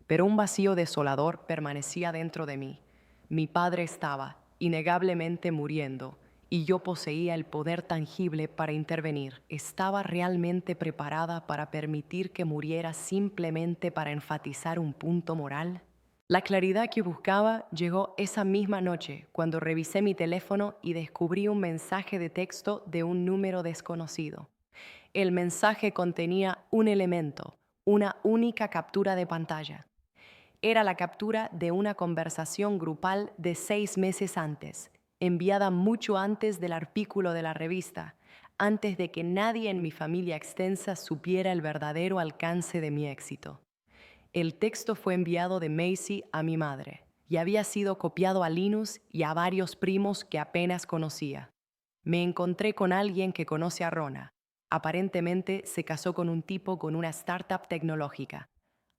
Pero un vacío desolador permanecía dentro de mí. Mi padre estaba, innegablemente, muriendo, y yo poseía el poder tangible para intervenir. ¿Estaba realmente preparada para permitir que muriera simplemente para enfatizar un punto moral? La claridad que buscaba llegó esa misma noche, cuando revisé mi teléfono y descubrí un mensaje de texto de un número desconocido. El mensaje contenía un elemento, una única captura de pantalla. Era la captura de una conversación grupal de 6 meses antes, enviada mucho antes del artículo de la revista, antes de que nadie en mi familia extensa supiera el verdadero alcance de mi éxito. El texto fue enviado de Macy a mi madre y había sido copiado a Linus y a varios primos que apenas conocía. Me encontré con alguien que conoce a Rona. Aparentemente se casó con un tipo con una startup tecnológica.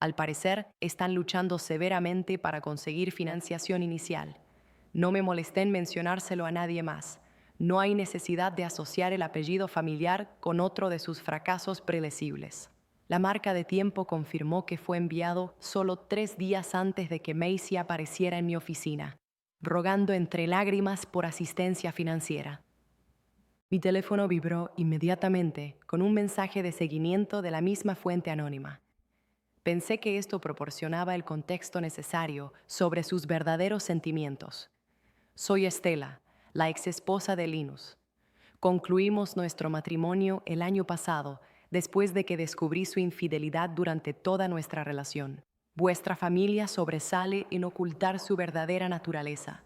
Al parecer, están luchando severamente para conseguir financiación inicial. No me molesté en mencionárselo a nadie más. No hay necesidad de asociar el apellido familiar con otro de sus fracasos predecibles. La marca de tiempo confirmó que fue enviado solo 3 días antes de que Macy apareciera en mi oficina, rogando entre lágrimas por asistencia financiera. Mi teléfono vibró inmediatamente con un mensaje de seguimiento de la misma fuente anónima. Pensé que esto proporcionaba el contexto necesario sobre sus verdaderos sentimientos. Soy Estela, la exesposa de Linus. Concluimos nuestro matrimonio el año pasado, después de que descubrí su infidelidad durante toda nuestra relación. Vuestra familia sobresale en ocultar su verdadera naturaleza.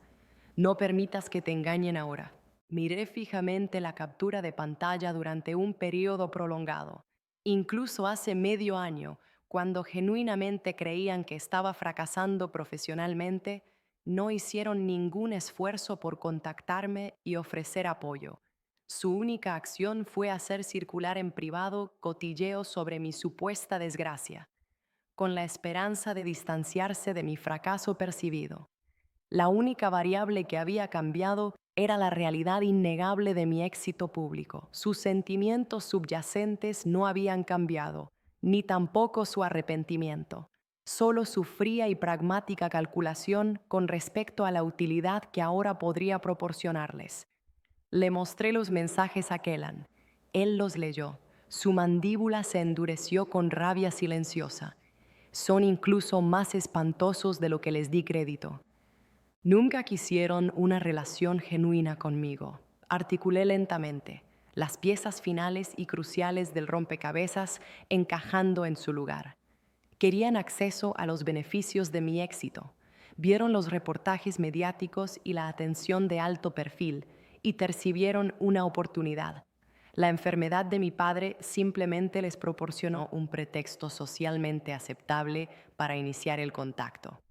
No permitas que te engañen ahora. Miré fijamente la captura de pantalla durante un periodo prolongado, incluso hace medio año, cuando genuinamente creían que estaba fracasando profesionalmente. No hicieron ningún esfuerzo por contactarme y ofrecer apoyo. Su única acción fue hacer circular en privado cotilleos sobre mi supuesta desgracia, con la esperanza de distanciarse de mi fracaso percibido. La única variable que había cambiado era la realidad innegable de mi éxito público. Sus sentimientos subyacentes no habían cambiado, ni tampoco su arrepentimiento. Solo su fría y pragmática calculación con respecto a la utilidad que ahora podría proporcionarles. Le mostré los mensajes a Kellan. Él los leyó. Su mandíbula se endureció con rabia silenciosa. Son incluso más espantosos de lo que les di crédito. Nunca quisieron una relación genuina conmigo. Articulé lentamente, las piezas finales y cruciales del rompecabezas encajando en su lugar. Querían acceso a los beneficios de mi éxito. Vieron los reportajes mediáticos y la atención de alto perfil y percibieron una oportunidad. La enfermedad de mi padre simplemente les proporcionó un pretexto socialmente aceptable para iniciar el contacto.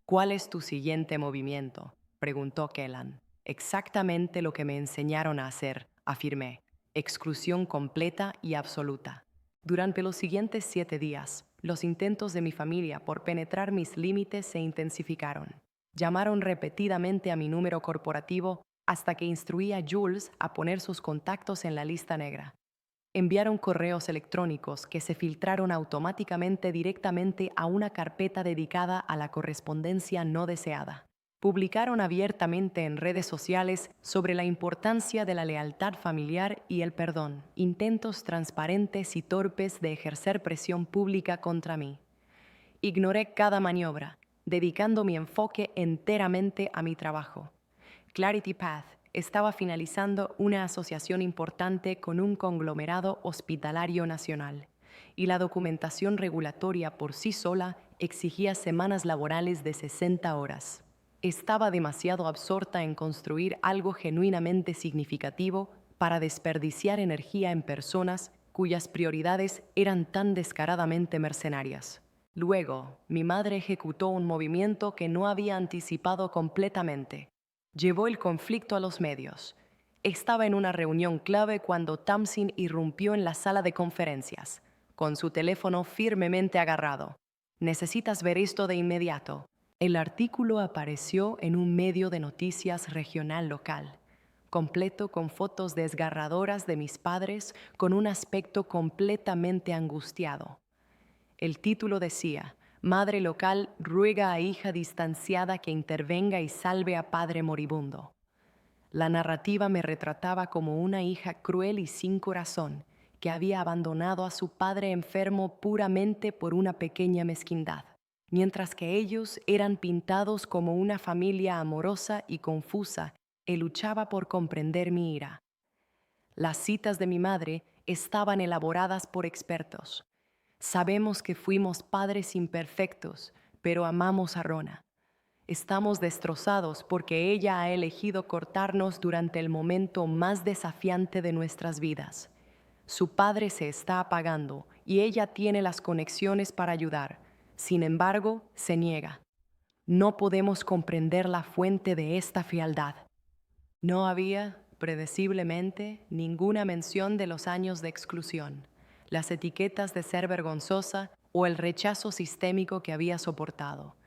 ¿Cuál es tu siguiente movimiento?, preguntó Kellan. Exactamente lo que me enseñaron a hacer, afirmé. Exclusión completa y absoluta. Durante los siguientes 7 días, los intentos de mi familia por penetrar mis límites se intensificaron. Llamaron repetidamente a mi número corporativo hasta que instruí a Jules a poner sus contactos en la lista negra. Enviaron correos electrónicos que se filtraron automáticamente directamente a una carpeta dedicada a la correspondencia no deseada. Publicaron abiertamente en redes sociales sobre la importancia de la lealtad familiar y el perdón, intentos transparentes y torpes de ejercer presión pública contra mí. Ignoré cada maniobra, dedicando mi enfoque enteramente a mi trabajo. Clarity Path estaba finalizando una asociación importante con un conglomerado hospitalario nacional, y la documentación regulatoria por sí sola exigía semanas laborales de 60 horas. Estaba demasiado absorta en construir algo genuinamente significativo para desperdiciar energía en personas cuyas prioridades eran tan descaradamente mercenarias. Luego, mi madre ejecutó un movimiento que no había anticipado completamente. Llevó el conflicto a los medios. Estaba en una reunión clave cuando Tamsin irrumpió en la sala de conferencias, con su teléfono firmemente agarrado. «Necesitas ver esto de inmediato». El artículo apareció en un medio de noticias regional local, completo con fotos desgarradoras de mis padres con un aspecto completamente angustiado. El título decía: Madre local ruega a hija distanciada que intervenga y salve a padre moribundo. La narrativa me retrataba como una hija cruel y sin corazón, que había abandonado a su padre enfermo puramente por una pequeña mezquindad, mientras que ellos eran pintados como una familia amorosa y confusa que luchaba por comprender mi ira. Las citas de mi madre estaban elaboradas por expertos. Sabemos que fuimos padres imperfectos, pero amamos a Rona. Estamos destrozados porque ella ha elegido cortarnos durante el momento más desafiante de nuestras vidas. Su padre se está apagando y ella tiene las conexiones para ayudar. Sin embargo, se niega. No podemos comprender la fuente de esta frialdad. No había, predeciblemente, ninguna mención de los años de exclusión. Las etiquetas de ser vergonzosa o el rechazo sistémico que había soportado.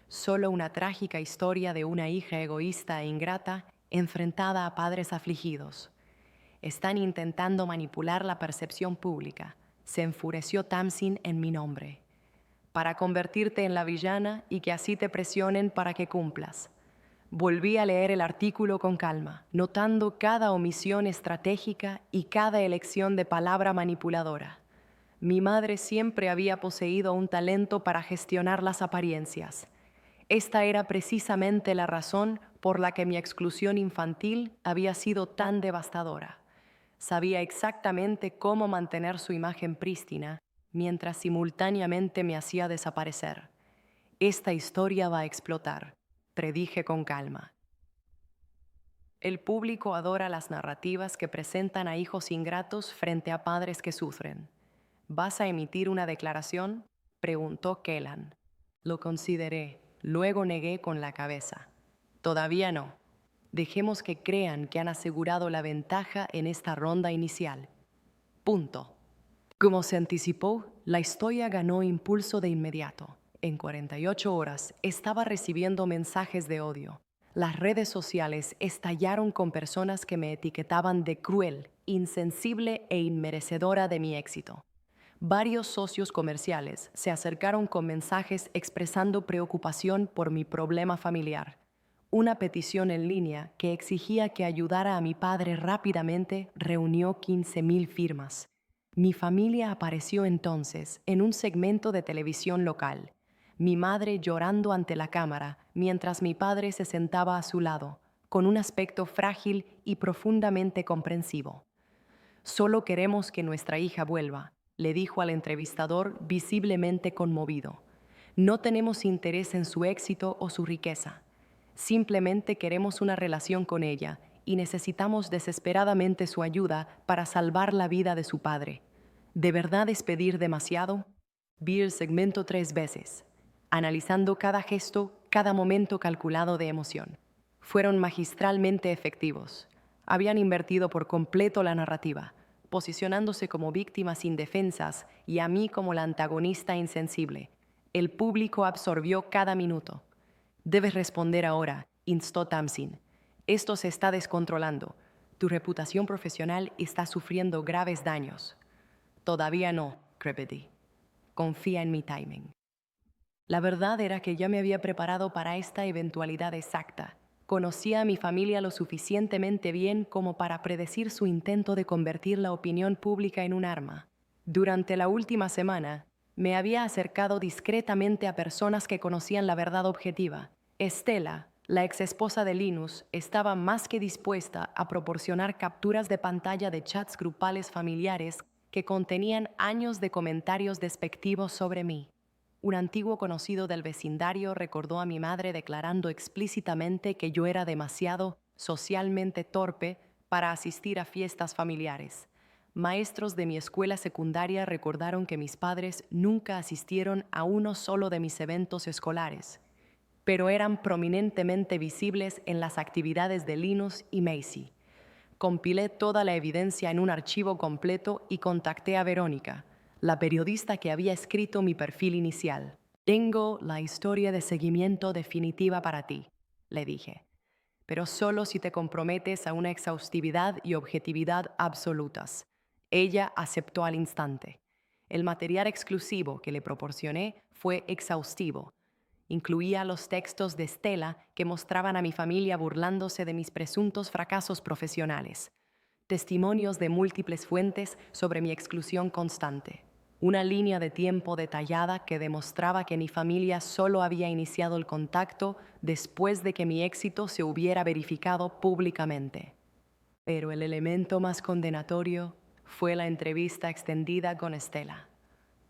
Solo una trágica historia de una hija egoísta e ingrata enfrentada a padres afligidos. Están intentando manipular la percepción pública, se enfureció Tamsin en mi nombre, para convertirte en la villana y que así te presionen para que cumplas. Volví a leer el artículo con calma, notando cada omisión estratégica y cada elección de palabra manipuladora. Mi madre siempre había poseído un talento para gestionar las apariencias. Esta era precisamente la razón por la que mi exclusión infantil había sido tan devastadora. Sabía exactamente cómo mantener su imagen prístina mientras simultáneamente me hacía desaparecer. Esta historia va a explotar, predije con calma. El público adora las narrativas que presentan a hijos ingratos frente a padres que sufren. ¿Vas a emitir una declaración?, preguntó Kellan. Lo consideré, luego negué con la cabeza. Todavía no. Dejemos que crean que han asegurado la ventaja en esta ronda inicial. Punto. Como se anticipó, la historia ganó impulso de inmediato. En 48 horas estaba recibiendo mensajes de odio. Las redes sociales estallaron con personas que me etiquetaban de cruel, insensible e inmerecedora de mi éxito. Varios socios comerciales se acercaron con mensajes expresando preocupación por mi problema familiar. Una petición en línea que exigía que ayudara a mi padre rápidamente reunió 15,000 firmas. Mi familia apareció entonces en un segmento de televisión local. Mi madre llorando ante la cámara mientras mi padre se sentaba a su lado, con un aspecto frágil y profundamente comprensivo. «Solo queremos que nuestra hija vuelva», le dijo al entrevistador visiblemente conmovido. «No tenemos interés en su éxito o su riqueza. Simplemente queremos una relación con ella y necesitamos desesperadamente su ayuda para salvar la vida de su padre. ¿De verdad es pedir demasiado?». Vi el segmento 3 veces, analizando cada gesto, cada momento calculado de emoción. Fueron magistralmente efectivos. Habían invertido por completo la narrativa, posicionándose como víctimas indefensas y a mí como la antagonista insensible. El público absorbió cada minuto. «Debes responder ahora», instó Tamsin. «Esto se está descontrolando. Tu reputación profesional está sufriendo graves daños». «Todavía no», repetí. «Confía en mi timing». La verdad era que ya me había preparado para esta eventualidad exacta. Conocía a mi familia lo suficientemente bien como para predecir su intento de convertir la opinión pública en un arma. Durante la última semana, me había acercado discretamente a personas que conocían la verdad objetiva. Estela, la exesposa de Linus, estaba más que dispuesta a proporcionar capturas de pantalla de chats grupales familiares que contenían años de comentarios despectivos sobre mí. Un antiguo conocido del vecindario recordó a mi madre declarando explícitamente que yo era demasiado socialmente torpe para asistir a fiestas familiares. Maestros de mi escuela secundaria recordaron que mis padres nunca asistieron a uno solo de mis eventos escolares, pero eran prominentemente visibles en las actividades de Linus y Macy. Compilé toda la evidencia en un archivo completo y contacté a Verónica, la periodista que había escrito mi perfil inicial. «Tengo la historia de seguimiento definitiva para ti», le dije, «pero solo si te comprometes a una exhaustividad y objetividad absolutas». Ella aceptó al instante. El material exclusivo que le proporcioné fue exhaustivo. Incluía los textos de Stella que mostraban a mi familia burlándose de mis presuntos fracasos profesionales, testimonios de múltiples fuentes sobre mi exclusión constante, una línea de tiempo detallada que demostraba que mi familia solo había iniciado el contacto después de que mi éxito se hubiera verificado públicamente. Pero el elemento más condenatorio fue la entrevista extendida con Stella.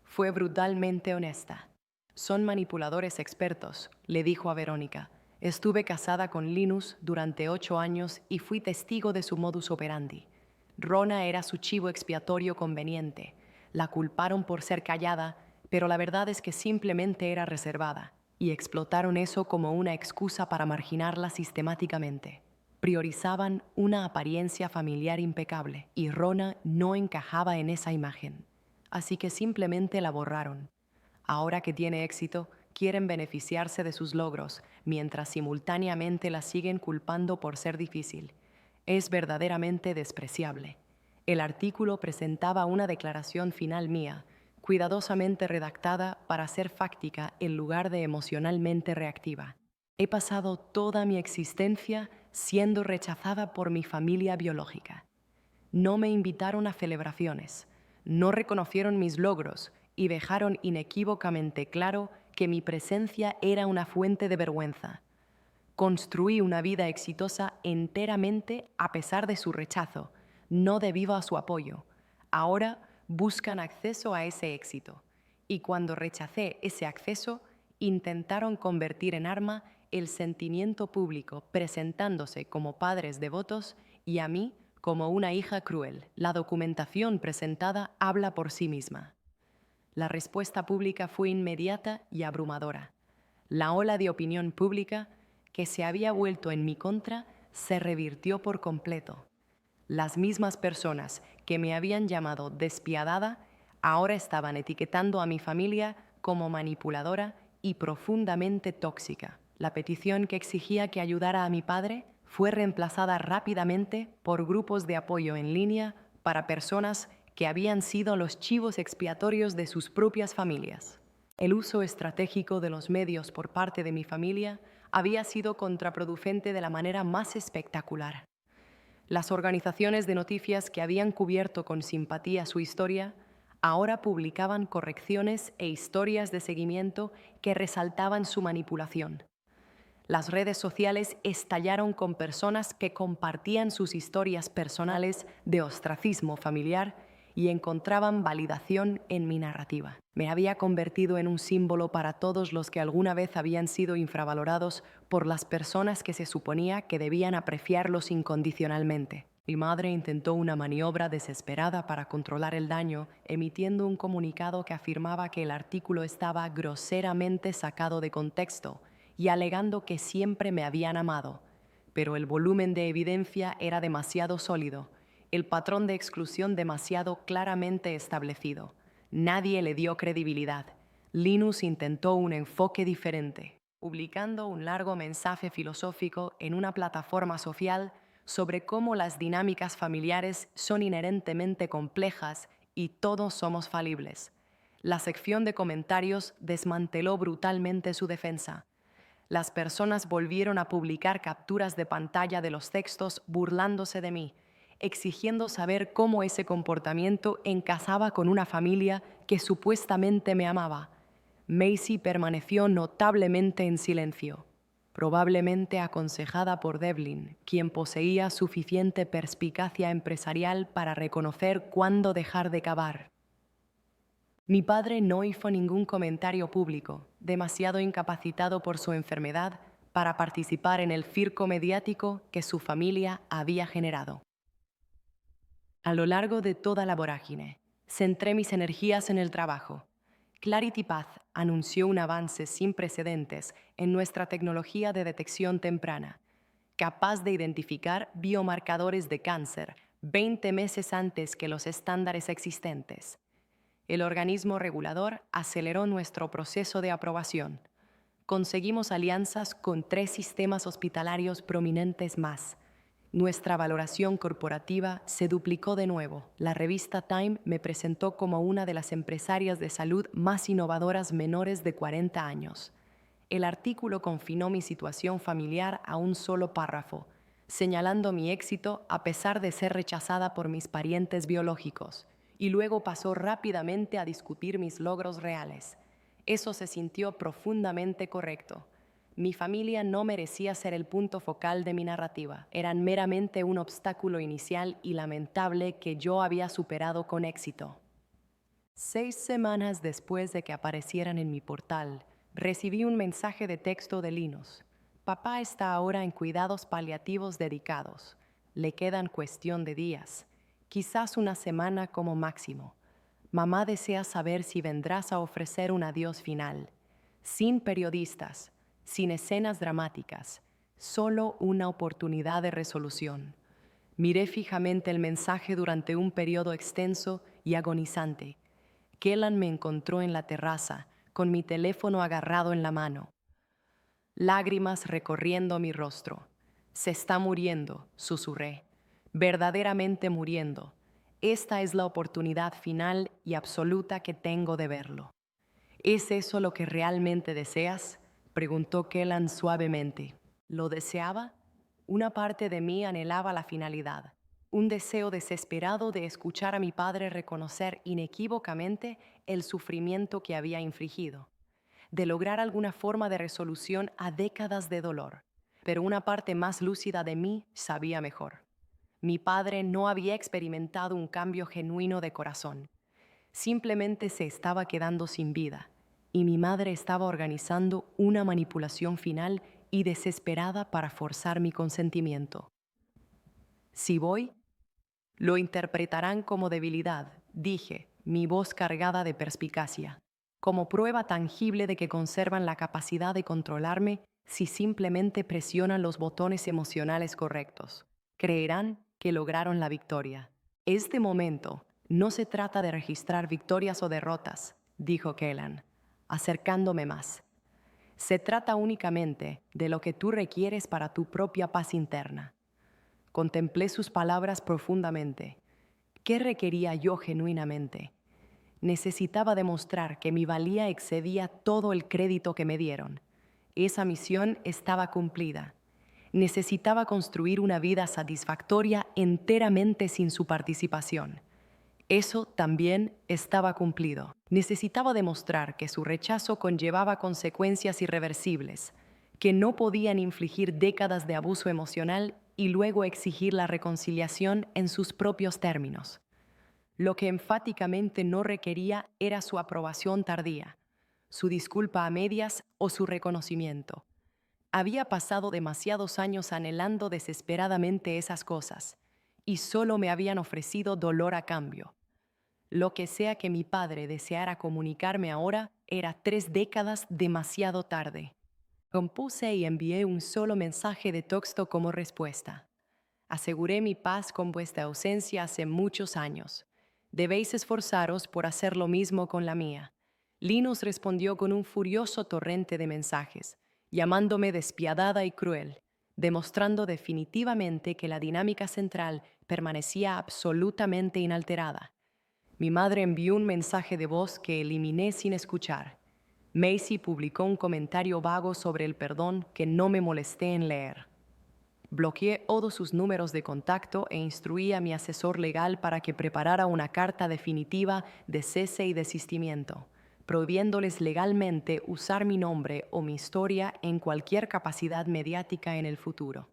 Fue brutalmente honesta. «Son manipuladores expertos», le dijo a Verónica. «Estuve casada con Linus durante 8 años y fui testigo de su modus operandi. Rona era su chivo expiatorio conveniente. La culparon por ser callada, pero la verdad es que simplemente era reservada, y explotaron eso como una excusa para marginarla sistemáticamente. Priorizaban una apariencia familiar impecable, y Rona no encajaba en esa imagen. Así que simplemente la borraron. Ahora que tiene éxito, quieren beneficiarse de sus logros, mientras simultáneamente la siguen culpando por ser difícil. Es verdaderamente despreciable. El artículo presentaba una declaración final mía, cuidadosamente redactada para ser fáctica en lugar de emocionalmente reactiva. He pasado toda mi existencia siendo rechazada por mi familia biológica. No me invitaron a celebraciones, no reconocieron mis logros y dejaron inequívocamente claro que mi presencia era una fuente de vergüenza. Construí una vida exitosa enteramente a pesar de su rechazo, no debido a su apoyo. Ahora buscan acceso a ese éxito. Y cuando rechacé ese acceso, intentaron convertir en arma el sentimiento público, presentándose como padres devotos y a mí como una hija cruel. La documentación presentada habla por sí misma. La respuesta pública fue inmediata y abrumadora. La ola de opinión pública que se había vuelto en mi contra se revirtió por completo. Las mismas personas que me habían llamado despiadada ahora estaban etiquetando a mi familia como manipuladora y profundamente tóxica. La petición que exigía que ayudara a mi padre fue reemplazada rápidamente por grupos de apoyo en línea para personas que habían sido los chivos expiatorios de sus propias familias. El uso estratégico de los medios por parte de mi familia había sido contraproducente de la manera más espectacular. Las organizaciones de noticias que habían cubierto con simpatía su historia ahora publicaban correcciones e historias de seguimiento que resaltaban su manipulación. Las redes sociales estallaron con personas que compartían sus historias personales de ostracismo familiar y encontraban validación en mi narrativa. Me había convertido en un símbolo para todos los que alguna vez habían sido infravalorados por las personas que se suponía que debían apreciarlos incondicionalmente. Mi madre intentó una maniobra desesperada para controlar el daño, emitiendo un comunicado que afirmaba que el artículo estaba groseramente sacado de contexto y alegando que siempre me habían amado. Pero el volumen de evidencia era demasiado sólido, el patrón de exclusión demasiado claramente establecido. Nadie le dio credibilidad. Linus intentó un enfoque diferente, publicando un largo mensaje filosófico en una plataforma social sobre cómo las dinámicas familiares son inherentemente complejas y todos somos falibles. La sección de comentarios desmanteló brutalmente su defensa. Las personas volvieron a publicar capturas de pantalla de los textos burlándose de mí, exigiendo saber cómo ese comportamiento encajaba con una familia que supuestamente me amaba. Macy permaneció notablemente en silencio, probablemente aconsejada por Devlin, quien poseía suficiente perspicacia empresarial para reconocer cuándo dejar de cavar. Mi padre no hizo ningún comentario público, demasiado incapacitado por su enfermedad para participar en el circo mediático que su familia había generado. A lo largo de toda la vorágine, centré mis energías en el trabajo. Clarity Path anunció un avance sin precedentes en nuestra tecnología de detección temprana, capaz de identificar biomarcadores de cáncer 20 meses antes que los estándares existentes. El organismo regulador aceleró nuestro proceso de aprobación. Conseguimos alianzas con 3 sistemas hospitalarios prominentes más. Nuestra valoración corporativa se duplicó de nuevo. La revista Time me presentó como una de las empresarias de salud más innovadoras menores de 40 años. El artículo confinó mi situación familiar a un solo párrafo, señalando mi éxito a pesar de ser rechazada por mis parientes biológicos, y luego pasó rápidamente a discutir mis logros reales. Eso se sintió profundamente correcto. Mi familia no merecía ser el punto focal de mi narrativa. Eran meramente un obstáculo inicial y lamentable que yo había superado con éxito. 6 semanas después de que aparecieran en mi portal, recibí un mensaje de texto de Linus. Papá está ahora en cuidados paliativos dedicados. Le quedan cuestión de días, quizás una semana como máximo. Mamá desea saber si vendrás a ofrecer un adiós final, sin periodistas, sin escenas dramáticas, solo una oportunidad de resolución. Miré fijamente el mensaje durante un periodo extenso y agonizante. Kellan me encontró en la terraza, con mi teléfono agarrado en la mano. Lágrimas recorriendo mi rostro. Se está muriendo, susurré. Verdaderamente muriendo. Esta es la oportunidad final y absoluta que tengo de verlo. ¿Es eso lo que realmente deseas?, preguntó Kellan suavemente. ¿Lo deseaba? Una parte de mí anhelaba la finalidad, un deseo desesperado de escuchar a mi padre reconocer inequívocamente el sufrimiento que había infligido, de lograr alguna forma de resolución a décadas de dolor. Pero una parte más lúcida de mí sabía mejor. Mi padre no había experimentado un cambio genuino de corazón. Simplemente se estaba quedando sin vida, y mi madre estaba organizando una manipulación final y desesperada para forzar mi consentimiento. Si voy, lo interpretarán como debilidad, dije, mi voz cargada de perspicacia, como prueba tangible de que conservan la capacidad de controlarme si simplemente presionan los botones emocionales correctos. Creerán que lograron la victoria. Este momento no se trata de registrar victorias o derrotas, dijo Kellan, acercándome más. Se trata únicamente de lo que tú requieres para tu propia paz interna. Contemplé sus palabras profundamente. ¿Qué requería yo genuinamente? Necesitaba demostrar que mi valía excedía todo el crédito que me dieron. Esa misión estaba cumplida. Necesitaba construir una vida satisfactoria enteramente sin su participación. Eso también estaba cumplido. Necesitaba demostrar que su rechazo conllevaba consecuencias irreversibles, que no podían infligir décadas de abuso emocional y luego exigir la reconciliación en sus propios términos. Lo que enfáticamente no requería era su aprobación tardía, su disculpa a medias o su reconocimiento. Había pasado demasiados años anhelando desesperadamente esas cosas, y solo me habían ofrecido dolor a cambio. Lo que sea que mi padre deseara comunicarme ahora era 3 décadas demasiado tarde. Compuse y envié un solo mensaje de texto como respuesta. Aseguré mi paz con vuestra ausencia hace muchos años. Debéis esforzaros por hacer lo mismo con la mía. Linus respondió con un furioso torrente de mensajes, llamándome despiadada y cruel, demostrando definitivamente que la dinámica central permanecía absolutamente inalterada. Mi madre envió un mensaje de voz que eliminé sin escuchar. Macy publicó un comentario vago sobre el perdón que no me molesté en leer. Bloqueé todos sus números de contacto e instruí a mi asesor legal para que preparara una carta definitiva de cese y desistimiento, prohibiéndoles legalmente usar mi nombre o mi historia en cualquier capacidad mediática en el futuro.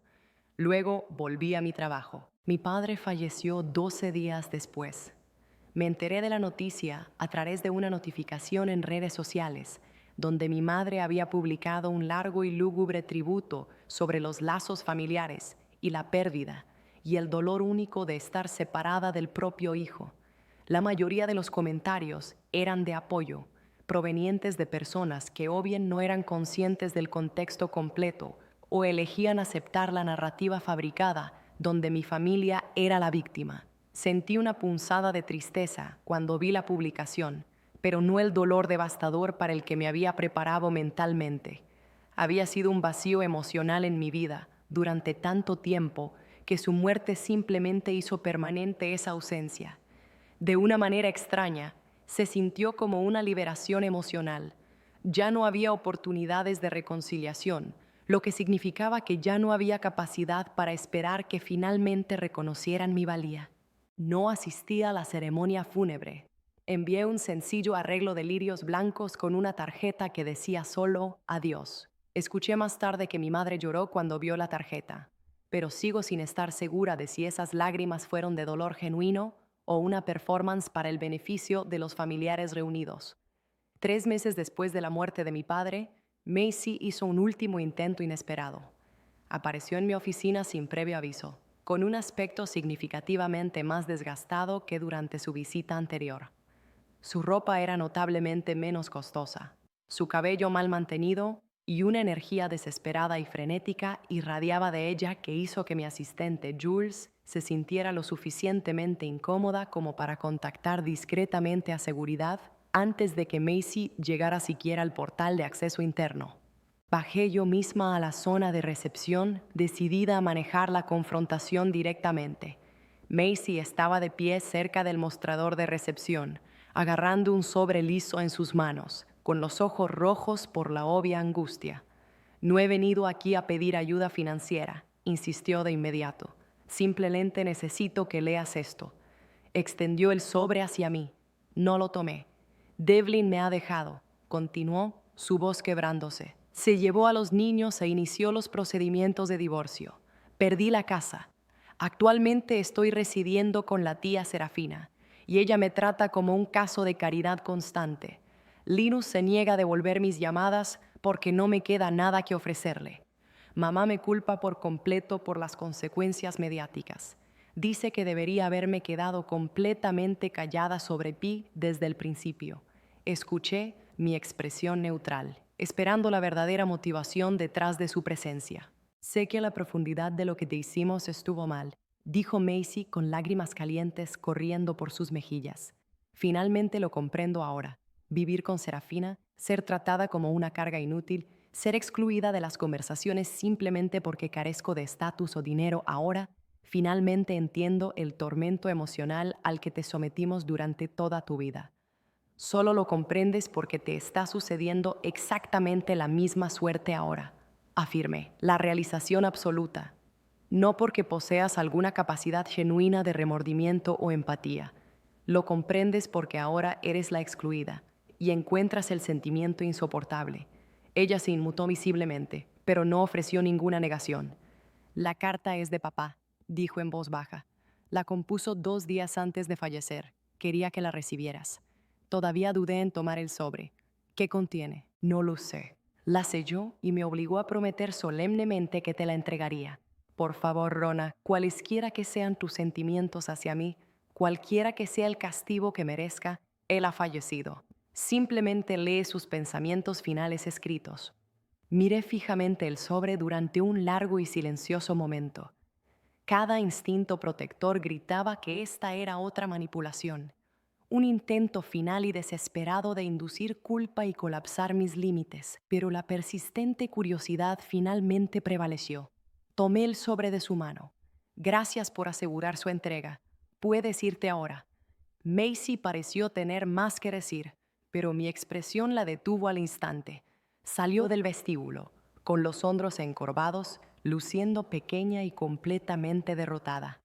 Luego volví a mi trabajo. Mi padre falleció 12 días después. Me enteré de la noticia a través de una notificación en redes sociales, donde mi madre había publicado un largo y lúgubre tributo sobre los lazos familiares y la pérdida y el dolor único de estar separada del propio hijo. La mayoría de los comentarios eran de apoyo, provenientes de personas que o bien no eran conscientes del contexto completo o elegían aceptar la narrativa fabricada donde mi familia era la víctima. Sentí una punzada de tristeza cuando vi la publicación, pero no el dolor devastador para el que me había preparado mentalmente. Había sido un vacío emocional en mi vida durante tanto tiempo que su muerte simplemente hizo permanente esa ausencia. De una manera extraña, se sintió como una liberación emocional. Ya no había oportunidades de reconciliación, lo que significaba que ya no había capacidad para esperar que finalmente reconocieran mi valía. No asistí a la ceremonia fúnebre. Envié un sencillo arreglo de lirios blancos con una tarjeta que decía solo adiós. Escuché más tarde que mi madre lloró cuando vio la tarjeta, pero sigo sin estar segura de si esas lágrimas fueron de dolor genuino o una performance para el beneficio de los familiares reunidos. 3 meses después de la muerte de mi padre, Macy hizo un último intento inesperado. Apareció en mi oficina sin previo aviso, con un aspecto significativamente más desgastado que durante su visita anterior. Su ropa era notablemente menos costosa, su cabello mal mantenido y una energía desesperada y frenética irradiaba de ella que hizo que mi asistente Jules se sintiera lo suficientemente incómoda como para contactar discretamente a seguridad antes de que Macy llegara siquiera al portal de acceso interno. Bajé yo misma a la zona de recepción, decidida a manejar la confrontación directamente. Macy estaba de pie cerca del mostrador de recepción, agarrando un sobre liso en sus manos, con los ojos rojos por la obvia angustia. No he venido aquí a pedir ayuda financiera, insistió de inmediato. Simplemente necesito que leas esto. Extendió el sobre hacia mí. No lo tomé. Devlin me ha dejado, continuó, su voz quebrándose. Se llevó a los niños e inició los procedimientos de divorcio. Perdí la casa. Actualmente estoy residiendo con la tía Serafina, y ella me trata como un caso de caridad constante. Linus se niega a devolver mis llamadas porque no me queda nada que ofrecerle. Mamá me culpa por completo por las consecuencias mediáticas. Dice que debería haberme quedado completamente callada sobre Pi desde el principio. Escuché mi expresión neutral, esperando la verdadera motivación detrás de su presencia. Sé que la profundidad de lo que te hicimos estuvo mal, dijo Macy con lágrimas calientes corriendo por sus mejillas. Finalmente lo comprendo ahora. Vivir con Serafina, ser tratada como una carga inútil, ser excluida de las conversaciones simplemente porque carezco de estatus o dinero ahora, finalmente entiendo el tormento emocional al que te sometimos durante toda tu vida. Solo lo comprendes porque te está sucediendo exactamente la misma suerte ahora, afirmé, la realización absoluta. No porque poseas alguna capacidad genuina de remordimiento o empatía. Lo comprendes porque ahora eres la excluida y encuentras el sentimiento insoportable. Ella se inmutó visiblemente, pero no ofreció ninguna negación. La carta es de papá, dijo en voz baja. La compuso 2 días antes de fallecer. Quería que la recibieras. Todavía dudé en tomar el sobre. ¿Qué contiene? No lo sé. La selló y me obligó a prometer solemnemente que te la entregaría. Por favor, Rona, cualesquiera que sean tus sentimientos hacia mí, cualquiera que sea el castigo que merezca, él ha fallecido. Simplemente lee sus pensamientos finales escritos. Miré fijamente el sobre durante un largo y silencioso momento. Cada instinto protector gritaba que esta era otra manipulación, un intento final y desesperado de inducir culpa y colapsar mis límites, pero la persistente curiosidad finalmente prevaleció. Tomé el sobre de su mano. Gracias por asegurar su entrega. Puedes irte ahora. Macy pareció tener más que decir, pero mi expresión la detuvo al instante. Salió del vestíbulo, con los hombros encorvados, luciendo pequeña y completamente derrotada.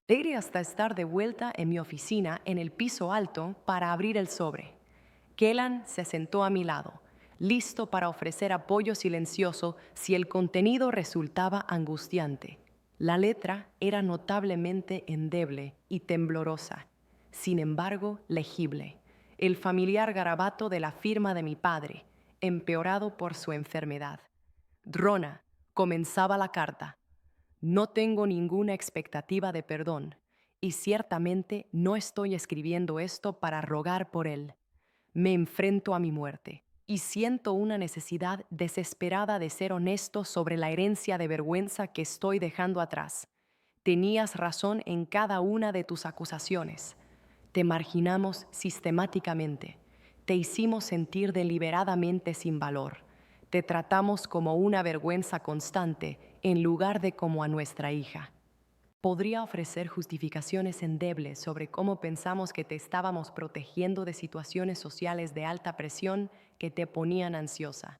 Iré hasta estar de vuelta en mi oficina en el piso alto para abrir el sobre. Kellan se sentó a mi lado, listo para ofrecer apoyo silencioso si el contenido resultaba angustiante. La letra era notablemente endeble y temblorosa, sin embargo legible, el familiar garabato de la firma de mi padre, empeorado por su enfermedad. Rona, comenzaba la carta. No tengo ninguna expectativa de perdón, y ciertamente no estoy escribiendo esto para rogar por él. Me enfrento a mi muerte, y siento una necesidad desesperada de ser honesto sobre la herencia de vergüenza que estoy dejando atrás. Tenías razón en cada una de tus acusaciones. Te marginamos sistemáticamente. Te hicimos sentir deliberadamente sin valor. Te tratamos como una vergüenza constante en lugar de como a nuestra hija. Podría ofrecer justificaciones endebles sobre cómo pensamos que te estábamos protegiendo de situaciones sociales de alta presión que te ponían ansiosa.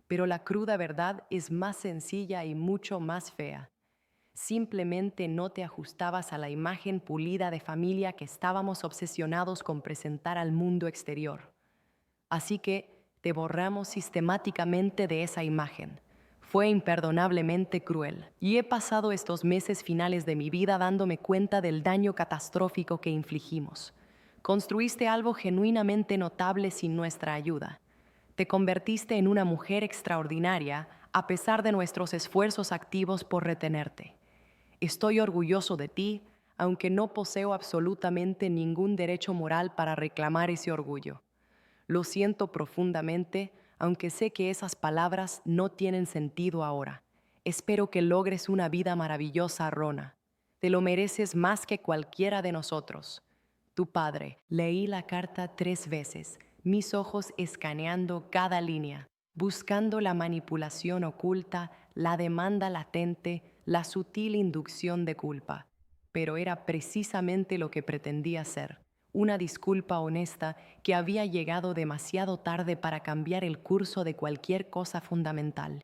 Pero la cruda verdad es más sencilla y mucho más fea. Simplemente no te ajustabas a la imagen pulida de familia que estábamos obsesionados con presentar al mundo exterior. Así que te borramos sistemáticamente de esa imagen. Fue imperdonablemente cruel, y he pasado estos meses finales de mi vida dándome cuenta del daño catastrófico que infligimos. Construiste algo genuinamente notable sin nuestra ayuda. Te convertiste en una mujer extraordinaria a pesar de nuestros esfuerzos activos por retenerte. Estoy orgulloso de ti, aunque no poseo absolutamente ningún derecho moral para reclamar ese orgullo. Lo siento profundamente, aunque sé que esas palabras no tienen sentido ahora. Espero que logres una vida maravillosa, Rona. Te lo mereces más que cualquiera de nosotros. Tu padre. Leí la carta 3 veces, mis ojos escaneando cada línea, buscando la manipulación oculta, la demanda latente, la sutil inducción de culpa. Pero era precisamente lo que pretendía ser, una disculpa honesta que había llegado demasiado tarde para cambiar el curso de cualquier cosa fundamental.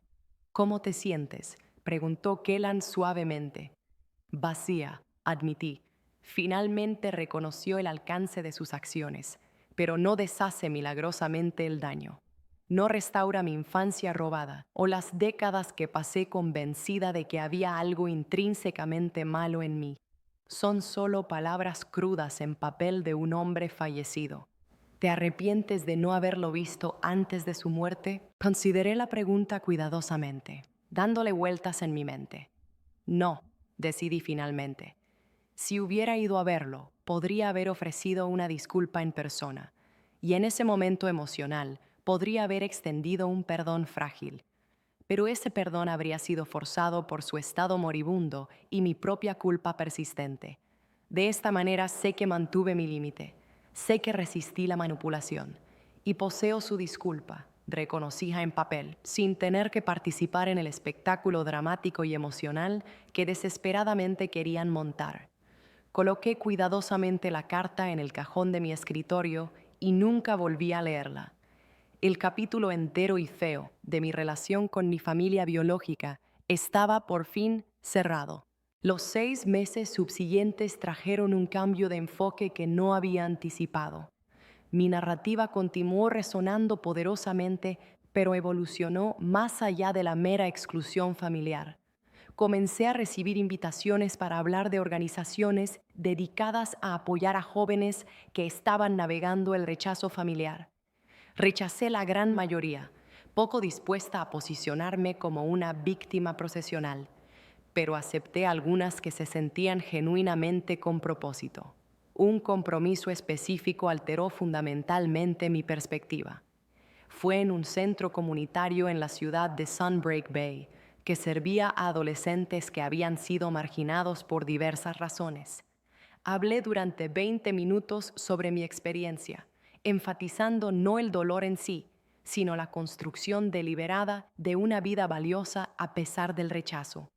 ¿Cómo te sientes?, preguntó Kellan suavemente. Vacía, admití. Finalmente reconoció el alcance de sus acciones, pero no deshace milagrosamente el daño. No restaura mi infancia robada o las décadas que pasé convencida de que había algo intrínsecamente malo en mí. Son solo palabras crudas en papel de un hombre fallecido. ¿Te arrepientes de no haberlo visto antes de su muerte? Consideré la pregunta cuidadosamente, dándole vueltas en mi mente. No, decidí finalmente. Si hubiera ido a verlo, podría haber ofrecido una disculpa en persona, y en ese momento emocional podría haber extendido un perdón frágil. Pero ese perdón habría sido forzado por su estado moribundo y mi propia culpa persistente. De esta manera sé que mantuve mi límite, sé que resistí la manipulación, y poseo su disculpa, reconocija en papel, sin tener que participar en el espectáculo dramático y emocional que desesperadamente querían montar. Coloqué cuidadosamente la carta en el cajón de mi escritorio y nunca volví a leerla. El capítulo entero y feo de mi relación con mi familia biológica estaba por fin cerrado. Los 6 meses subsiguientes trajeron un cambio de enfoque que no había anticipado. Mi narrativa continuó resonando poderosamente, pero evolucionó más allá de la mera exclusión familiar. Comencé a recibir invitaciones para hablar de organizaciones dedicadas a apoyar a jóvenes que estaban navegando el rechazo familiar. Rechacé la gran mayoría, poco dispuesta a posicionarme como una víctima procesional, pero acepté algunas que se sentían genuinamente con propósito. Un compromiso específico alteró fundamentalmente mi perspectiva. Fue en un centro comunitario en la ciudad de Sunbreak Bay, que servía a adolescentes que habían sido marginados por diversas razones. Hablé durante 20 minutos sobre mi experiencia, enfatizando no el dolor en sí, sino la construcción deliberada de una vida valiosa a pesar del rechazo.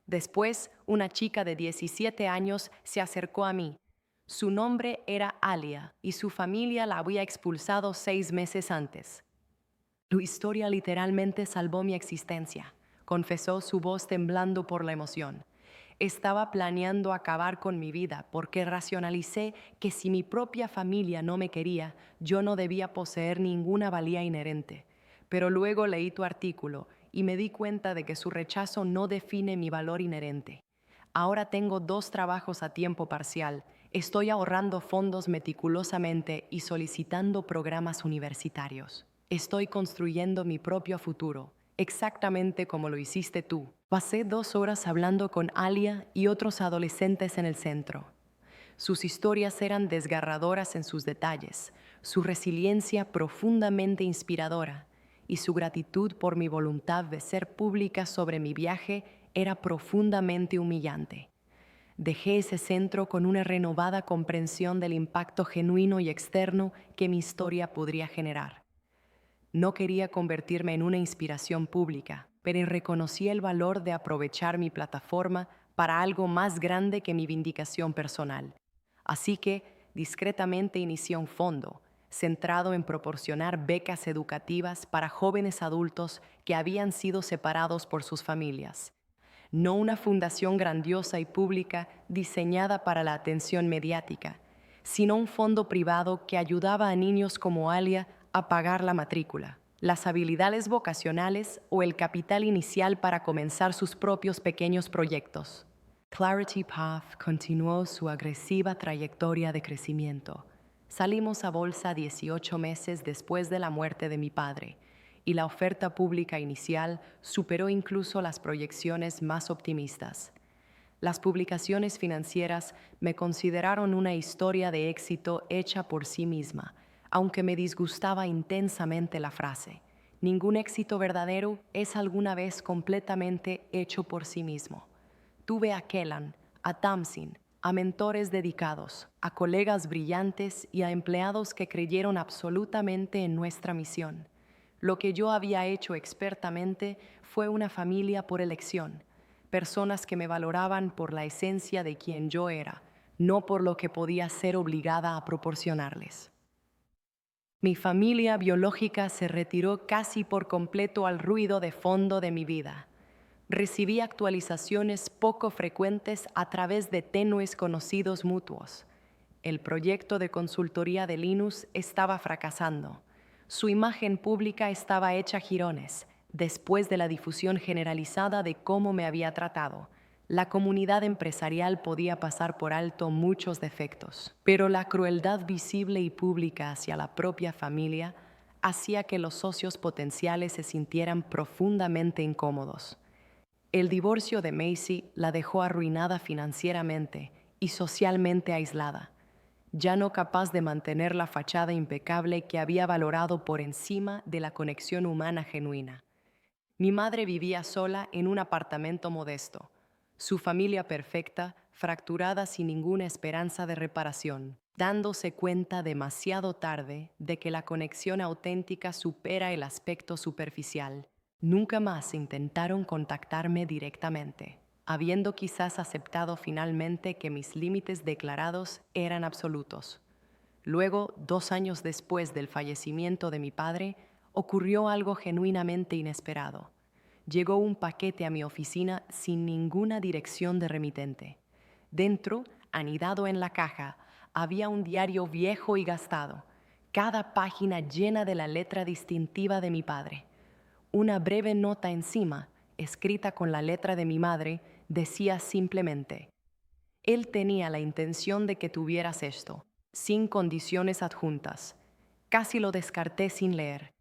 Después, una chica de 17 años se acercó a mí. Su nombre era Alia y su familia la había expulsado 6 meses antes. Tu historia literalmente salvó mi existencia, confesó, su voz temblando por la emoción. Estaba planeando acabar con mi vida porque racionalicé que si mi propia familia no me quería, yo no debía poseer ninguna valía inherente. Pero luego leí tu artículo y me di cuenta de que su rechazo no define mi valor inherente. Ahora tengo 2 trabajos a tiempo parcial, estoy ahorrando fondos meticulosamente y solicitando programas universitarios. Estoy construyendo mi propio futuro, exactamente como lo hiciste tú. Pasé 2 horas hablando con Alia y otros adolescentes en el centro. Sus historias eran desgarradoras en sus detalles, su resiliencia profundamente inspiradora y su gratitud por mi voluntad de ser pública sobre mi viaje era profundamente humillante. Dejé ese centro con una renovada comprensión del impacto genuino y externo que mi historia podría generar. No quería convertirme en una inspiración pública, pero reconocí el valor de aprovechar mi plataforma para algo más grande que mi vindicación personal. Así que, discretamente inicié un fondo, centrado en proporcionar becas educativas para jóvenes adultos que habían sido separados por sus familias. No una fundación grandiosa y pública diseñada para la atención mediática, sino un fondo privado que ayudaba a niños como Alia a pagar la matrícula, las habilidades vocacionales o el capital inicial para comenzar sus propios pequeños proyectos. Clarity Path continuó su agresiva trayectoria de crecimiento. Salimos a bolsa 18 meses después de la muerte de mi padre, y la oferta pública inicial superó incluso las proyecciones más optimistas. Las publicaciones financieras me consideraron una historia de éxito hecha por sí misma, aunque me disgustaba intensamente la frase. Ningún éxito verdadero es alguna vez completamente hecho por sí mismo. Tuve a Kellan, a Tamsin, a mentores dedicados, a colegas brillantes y a empleados que creyeron absolutamente en nuestra misión. Lo que yo había hecho expertamente fue una familia por elección, personas que me valoraban por la esencia de quien yo era, no por lo que podía ser obligada a proporcionarles. Mi familia biológica se retiró casi por completo al ruido de fondo de mi vida. Recibí actualizaciones poco frecuentes a través de tenues conocidos mutuos. El proyecto de consultoría de Linus estaba fracasando. Su imagen pública estaba hecha jirones, después de la difusión generalizada de cómo me había tratado. La comunidad empresarial podía pasar por alto muchos defectos, pero la crueldad visible y pública hacia la propia familia hacía que los socios potenciales se sintieran profundamente incómodos. El divorcio de Macy la dejó arruinada financieramente y socialmente aislada, ya no capaz de mantener la fachada impecable que había valorado por encima de la conexión humana genuina. Mi madre vivía sola en un apartamento modesto, su familia perfecta, fracturada sin ninguna esperanza de reparación, dándose cuenta demasiado tarde de que la conexión auténtica supera el aspecto superficial. Nunca más intentaron contactarme directamente, habiendo quizás aceptado finalmente que mis límites declarados eran absolutos. Luego, 2 años después del fallecimiento de mi padre, ocurrió algo genuinamente inesperado. Llegó un paquete a mi oficina sin ninguna dirección de remitente. Dentro, anidado en la caja, había un diario viejo y gastado, cada página llena de la letra distintiva de mi padre. Una breve nota encima, escrita con la letra de mi madre, decía simplemente: él tenía la intención de que tuvieras esto, sin condiciones adjuntas. Casi lo descarté sin leer,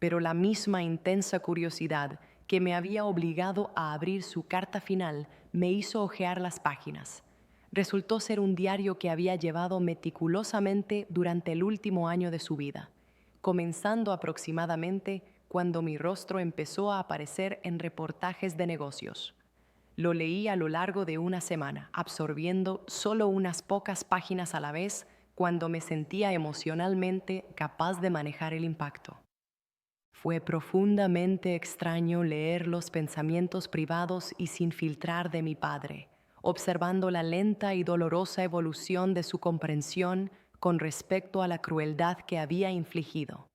pero la misma intensa curiosidad que me había obligado a abrir su carta final me hizo hojear las páginas. Resultó ser un diario que había llevado meticulosamente durante el último año de su vida, comenzando aproximadamente cuando mi rostro empezó a aparecer en reportajes de negocios. Lo leí a lo largo de una semana, absorbiendo solo unas pocas páginas a la vez cuando me sentía emocionalmente capaz de manejar el impacto. Fue profundamente extraño leer los pensamientos privados y sin filtrar de mi padre, observando la lenta y dolorosa evolución de su comprensión con respecto a la crueldad que había infligido.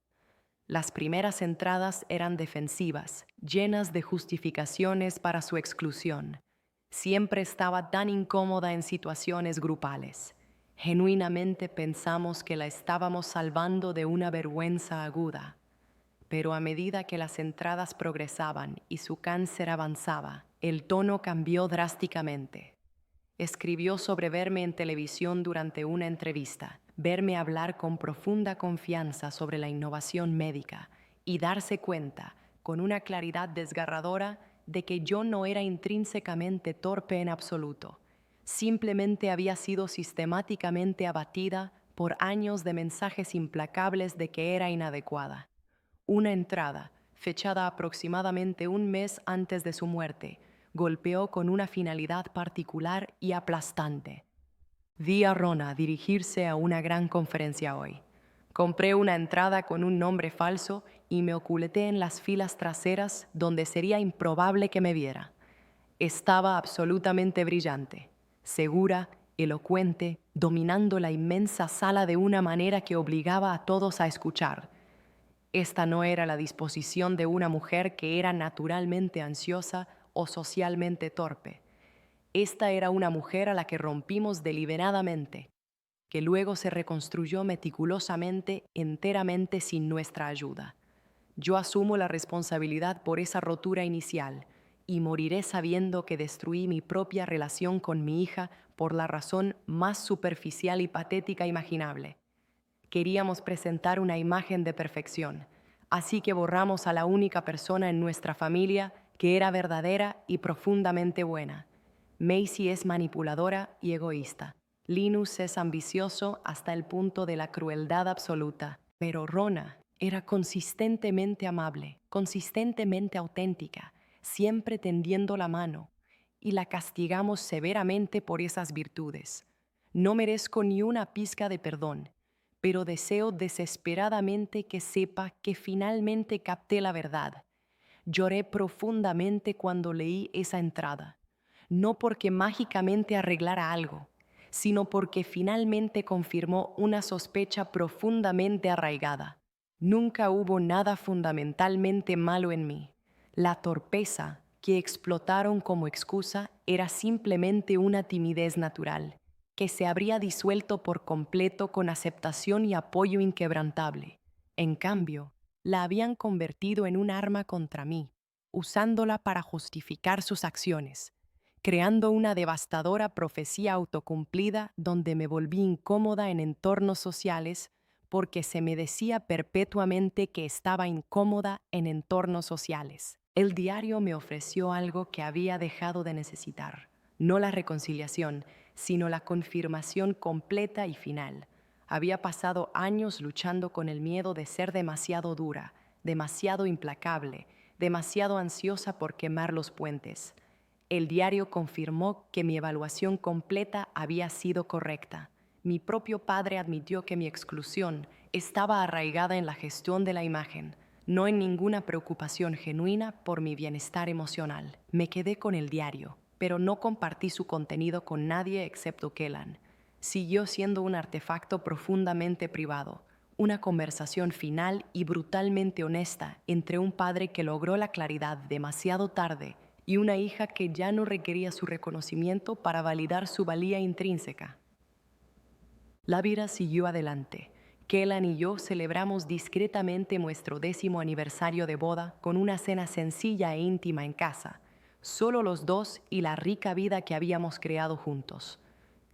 Las primeras entradas eran defensivas, llenas de justificaciones para su exclusión. Siempre estaba tan incómoda en situaciones grupales. Genuinamente pensamos que la estábamos salvando de una vergüenza aguda. Pero a medida que las entradas progresaban y su cáncer avanzaba, el tono cambió drásticamente. Escribió sobre verme en televisión durante una entrevista, verme hablar con profunda confianza sobre la innovación médica y darse cuenta, con una claridad desgarradora, de que yo no era intrínsecamente torpe en absoluto. Simplemente había sido sistemáticamente abatida por años de mensajes implacables de que era inadecuada. Una entrada, fechada aproximadamente un mes antes de su muerte, golpeó con una finalidad particular y aplastante. Vi a Rona dirigirse a una gran conferencia hoy. Compré una entrada con un nombre falso y me oculté en las filas traseras donde sería improbable que me viera. Estaba absolutamente brillante, segura, elocuente, dominando la inmensa sala de una manera que obligaba a todos a escuchar. Esta no era la disposición de una mujer que era naturalmente ansiosa o socialmente torpe. Esta era una mujer a la que rompimos deliberadamente, que luego se reconstruyó meticulosamente, enteramente sin nuestra ayuda. Yo asumo la responsabilidad por esa rotura inicial y moriré sabiendo que destruí mi propia relación con mi hija por la razón más superficial y patética imaginable. Queríamos presentar una imagen de perfección, así que borramos a la única persona en nuestra familia que era verdadera y profundamente buena. Macy es manipuladora y egoísta. Linus es ambicioso hasta el punto de la crueldad absoluta. Pero Rona era consistentemente amable, consistentemente auténtica, siempre tendiendo la mano. y la castigamos severamente por esas virtudes. No merezco ni una pizca de perdón, pero deseo desesperadamente que sepa que finalmente capté la verdad. Lloré profundamente cuando leí esa entrada, no porque mágicamente arreglara algo, sino porque finalmente confirmó una sospecha profundamente arraigada. Nunca hubo nada fundamentalmente malo en mí. La torpeza que explotaron como excusa era simplemente una timidez natural, que se habría disuelto por completo con aceptación y apoyo inquebrantable. En cambio, la habían convertido en un arma contra mí, usándola para justificar sus acciones, creando una devastadora profecía autocumplida donde me volví incómoda en entornos sociales porque se me decía perpetuamente que estaba incómoda en entornos sociales. El diario me ofreció algo que había dejado de necesitar, no la reconciliación, sino la confirmación completa y final. Había pasado años luchando con el miedo de ser demasiado dura, demasiado implacable, demasiado ansiosa por quemar los puentes. El diario confirmó que mi evaluación completa había sido correcta. Mi propio padre admitió que mi exclusión estaba arraigada en la gestión de la imagen, no en ninguna preocupación genuina por mi bienestar emocional. Me quedé con el diario, pero no compartí su contenido con nadie excepto Kellan. Siguió siendo un artefacto profundamente privado, una conversación final y brutalmente honesta entre un padre que logró la claridad demasiado tarde y una hija que ya no requería su reconocimiento para validar su valía intrínseca. La vida siguió adelante. Kellan y yo celebramos discretamente nuestro 10º aniversario de boda con una cena sencilla e íntima en casa, solo los dos y la rica vida que habíamos creado juntos.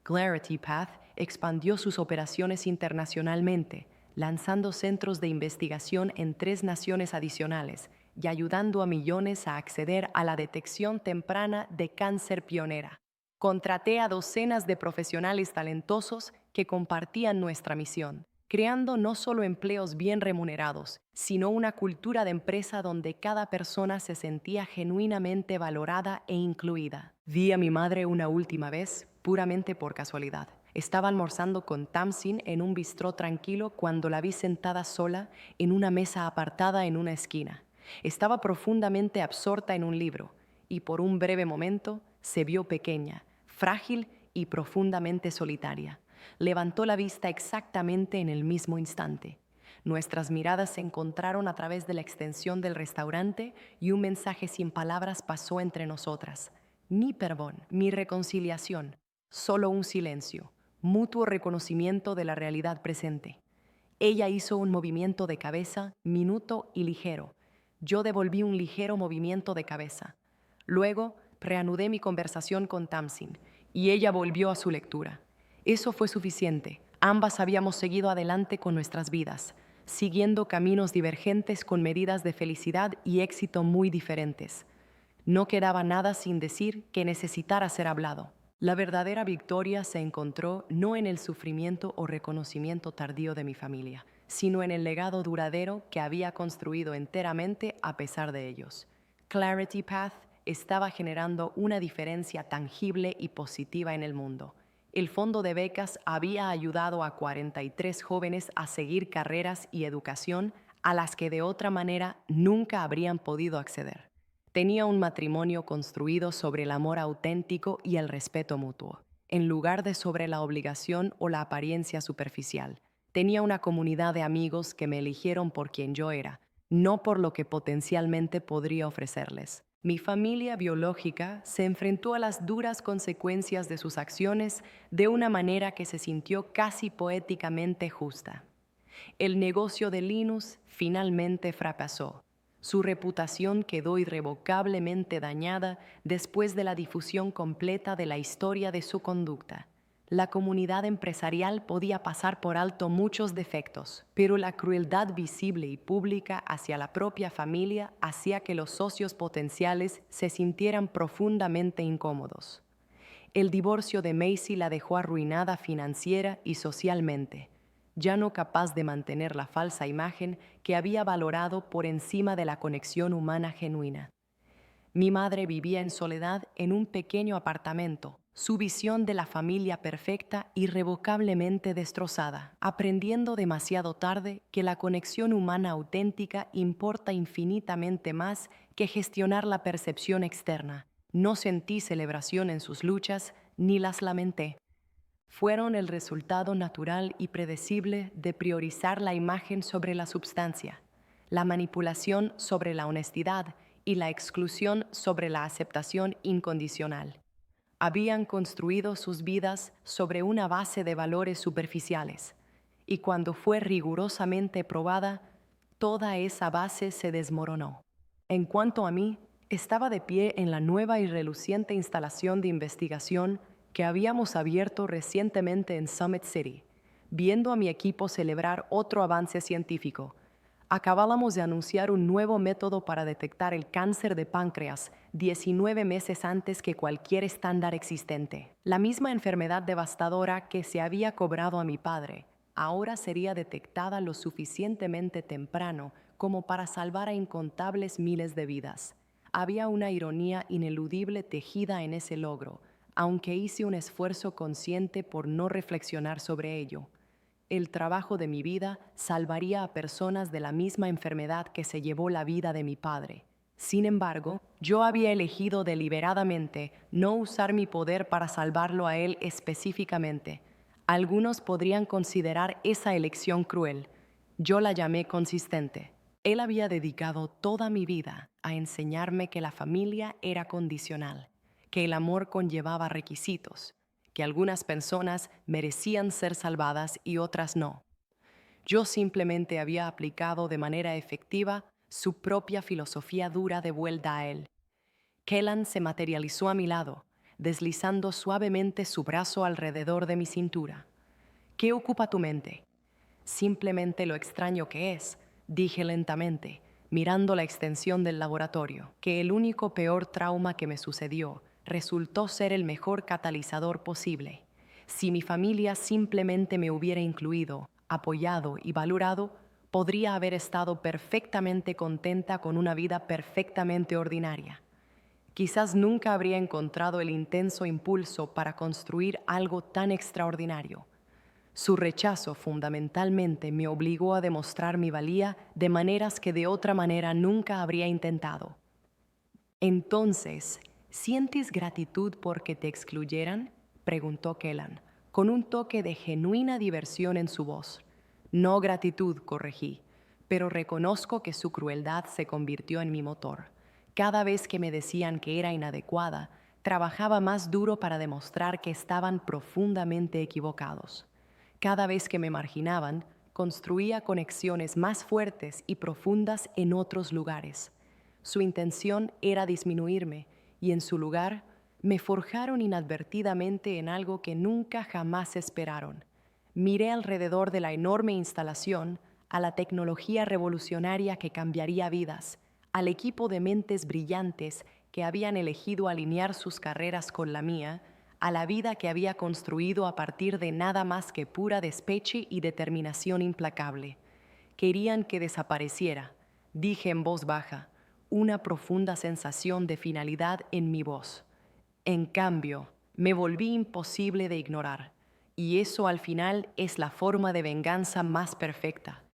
Clarity Path expandió sus operaciones internacionalmente, lanzando centros de investigación en 3 naciones adicionales y ayudando a millones a acceder a la detección temprana de cáncer pionera. Contraté a docenas de profesionales talentosos que compartían nuestra misión, creando no solo empleos bien remunerados, sino una cultura de empresa donde cada persona se sentía genuinamente valorada e incluida. Vi a mi madre una última vez, puramente por casualidad. Estaba almorzando con Tamsin en un bistró tranquilo cuando la vi sentada sola en una mesa apartada en una esquina. Estaba profundamente absorta en un libro y por un breve momento se vio pequeña, frágil y profundamente solitaria. Levantó la vista exactamente en el mismo instante. Nuestras miradas se encontraron a través de la extensión del restaurante y un mensaje sin palabras pasó entre nosotras. Ni perdón, ni reconciliación, solo un silencio, mutuo reconocimiento de la realidad presente. Ella hizo un movimiento de cabeza, minuto y ligero. Yo devolví un ligero movimiento de cabeza. Luego, reanudé mi conversación con Tamsin y ella volvió a su lectura. Eso fue suficiente. Ambas habíamos seguido adelante con nuestras vidas, siguiendo caminos divergentes con medidas de felicidad y éxito muy diferentes. No quedaba nada sin decir que necesitara ser hablado. La verdadera victoria se encontró no en el sufrimiento o reconocimiento tardío de mi familia, sino en el legado duradero que había construido enteramente a pesar de ellos. Clarity Path estaba generando una diferencia tangible y positiva en el mundo. El fondo de becas había ayudado a 43 jóvenes a seguir carreras y educación a las que de otra manera nunca habrían podido acceder. Tenía un matrimonio construido sobre el amor auténtico y el respeto mutuo, en lugar de sobre la obligación o la apariencia superficial. Tenía una comunidad de amigos que me eligieron por quien yo era, no por lo que potencialmente podría ofrecerles. Mi familia biológica se enfrentó a las duras consecuencias de sus acciones de una manera que se sintió casi poéticamente justa. El negocio de Linus finalmente fracasó. Su reputación quedó irrevocablemente dañada después de la difusión completa de la historia de su conducta. La comunidad empresarial podía pasar por alto muchos defectos, pero la crueldad visible y pública hacia la propia familia hacía que los socios potenciales se sintieran profundamente incómodos. El divorcio de Macy la dejó arruinada financiera y socialmente, ya no capaz de mantener la falsa imagen que había valorado por encima de la conexión humana genuina. Mi madre vivía en soledad en un pequeño apartamento, su visión de la familia perfecta irrevocablemente destrozada, aprendiendo demasiado tarde que la conexión humana auténtica importa infinitamente más que gestionar la percepción externa. No sentí celebración en sus luchas, ni las lamenté. Fueron el resultado natural y predecible de priorizar la imagen sobre la substancia, la manipulación sobre la honestidad y la exclusión sobre la aceptación incondicional. Habían construido sus vidas sobre una base de valores superficiales, y cuando fue rigurosamente probada, toda esa base se desmoronó. En cuanto a mí, estaba de pie en la nueva y reluciente instalación de investigación que habíamos abierto recientemente en Summit City, viendo a mi equipo celebrar otro avance científico. Acabábamos de anunciar un nuevo método para detectar el cáncer de páncreas 19 meses antes que cualquier estándar existente. La misma enfermedad devastadora que se había cobrado a mi padre, ahora sería detectada lo suficientemente temprano como para salvar a incontables miles de vidas. Había una ironía ineludible tejida en ese logro, aunque hice un esfuerzo consciente por no reflexionar sobre ello. El trabajo de mi vida salvaría a personas de la misma enfermedad que se llevó la vida de mi padre. Sin embargo, yo había elegido deliberadamente no usar mi poder para salvarlo a él específicamente. Algunos podrían considerar esa elección cruel. Yo la llamé consistente. Él había dedicado toda mi vida a enseñarme que la familia era condicional, que el amor conllevaba requisitos, que algunas personas merecían ser salvadas y otras no. Yo simplemente había aplicado de manera efectiva su propia filosofía dura de vuelta a él. Kellan se materializó a mi lado, deslizando suavemente su brazo alrededor de mi cintura. ¿Qué ocupa tu mente? Simplemente lo extraño que es, dije lentamente, mirando la extensión del laboratorio, que el único peor trauma que me sucedió resultó ser el mejor catalizador posible. Si mi familia simplemente me hubiera incluido, apoyado y valorado, podría haber estado perfectamente contenta con una vida perfectamente ordinaria. Quizás nunca habría encontrado el intenso impulso para construir algo tan extraordinario. Su rechazo fundamentalmente me obligó a demostrar mi valía de maneras que de otra manera nunca habría intentado. Entonces, ¿sientes gratitud porque te excluyeran?, preguntó Kellan, con un toque de genuina diversión en su voz. No gratitud, corregí, pero reconozco que su crueldad se convirtió en mi motor. Cada vez que me decían que era inadecuada, trabajaba más duro para demostrar que estaban profundamente equivocados. Cada vez que me marginaban, construía conexiones más fuertes y profundas en otros lugares. Su intención era disminuirme y en su lugar me forjaron inadvertidamente en algo que nunca jamás esperaron. Miré alrededor de la enorme instalación a la tecnología revolucionaria que cambiaría vidas, al equipo de mentes brillantes que habían elegido alinear sus carreras con la mía, a la vida que había construido a partir de nada más que pura despeche y determinación implacable. Querían que desapareciera, dije en voz baja, una profunda sensación de finalidad en mi voz. En cambio, me volví imposible de ignorar, y eso al final es la forma de venganza más perfecta.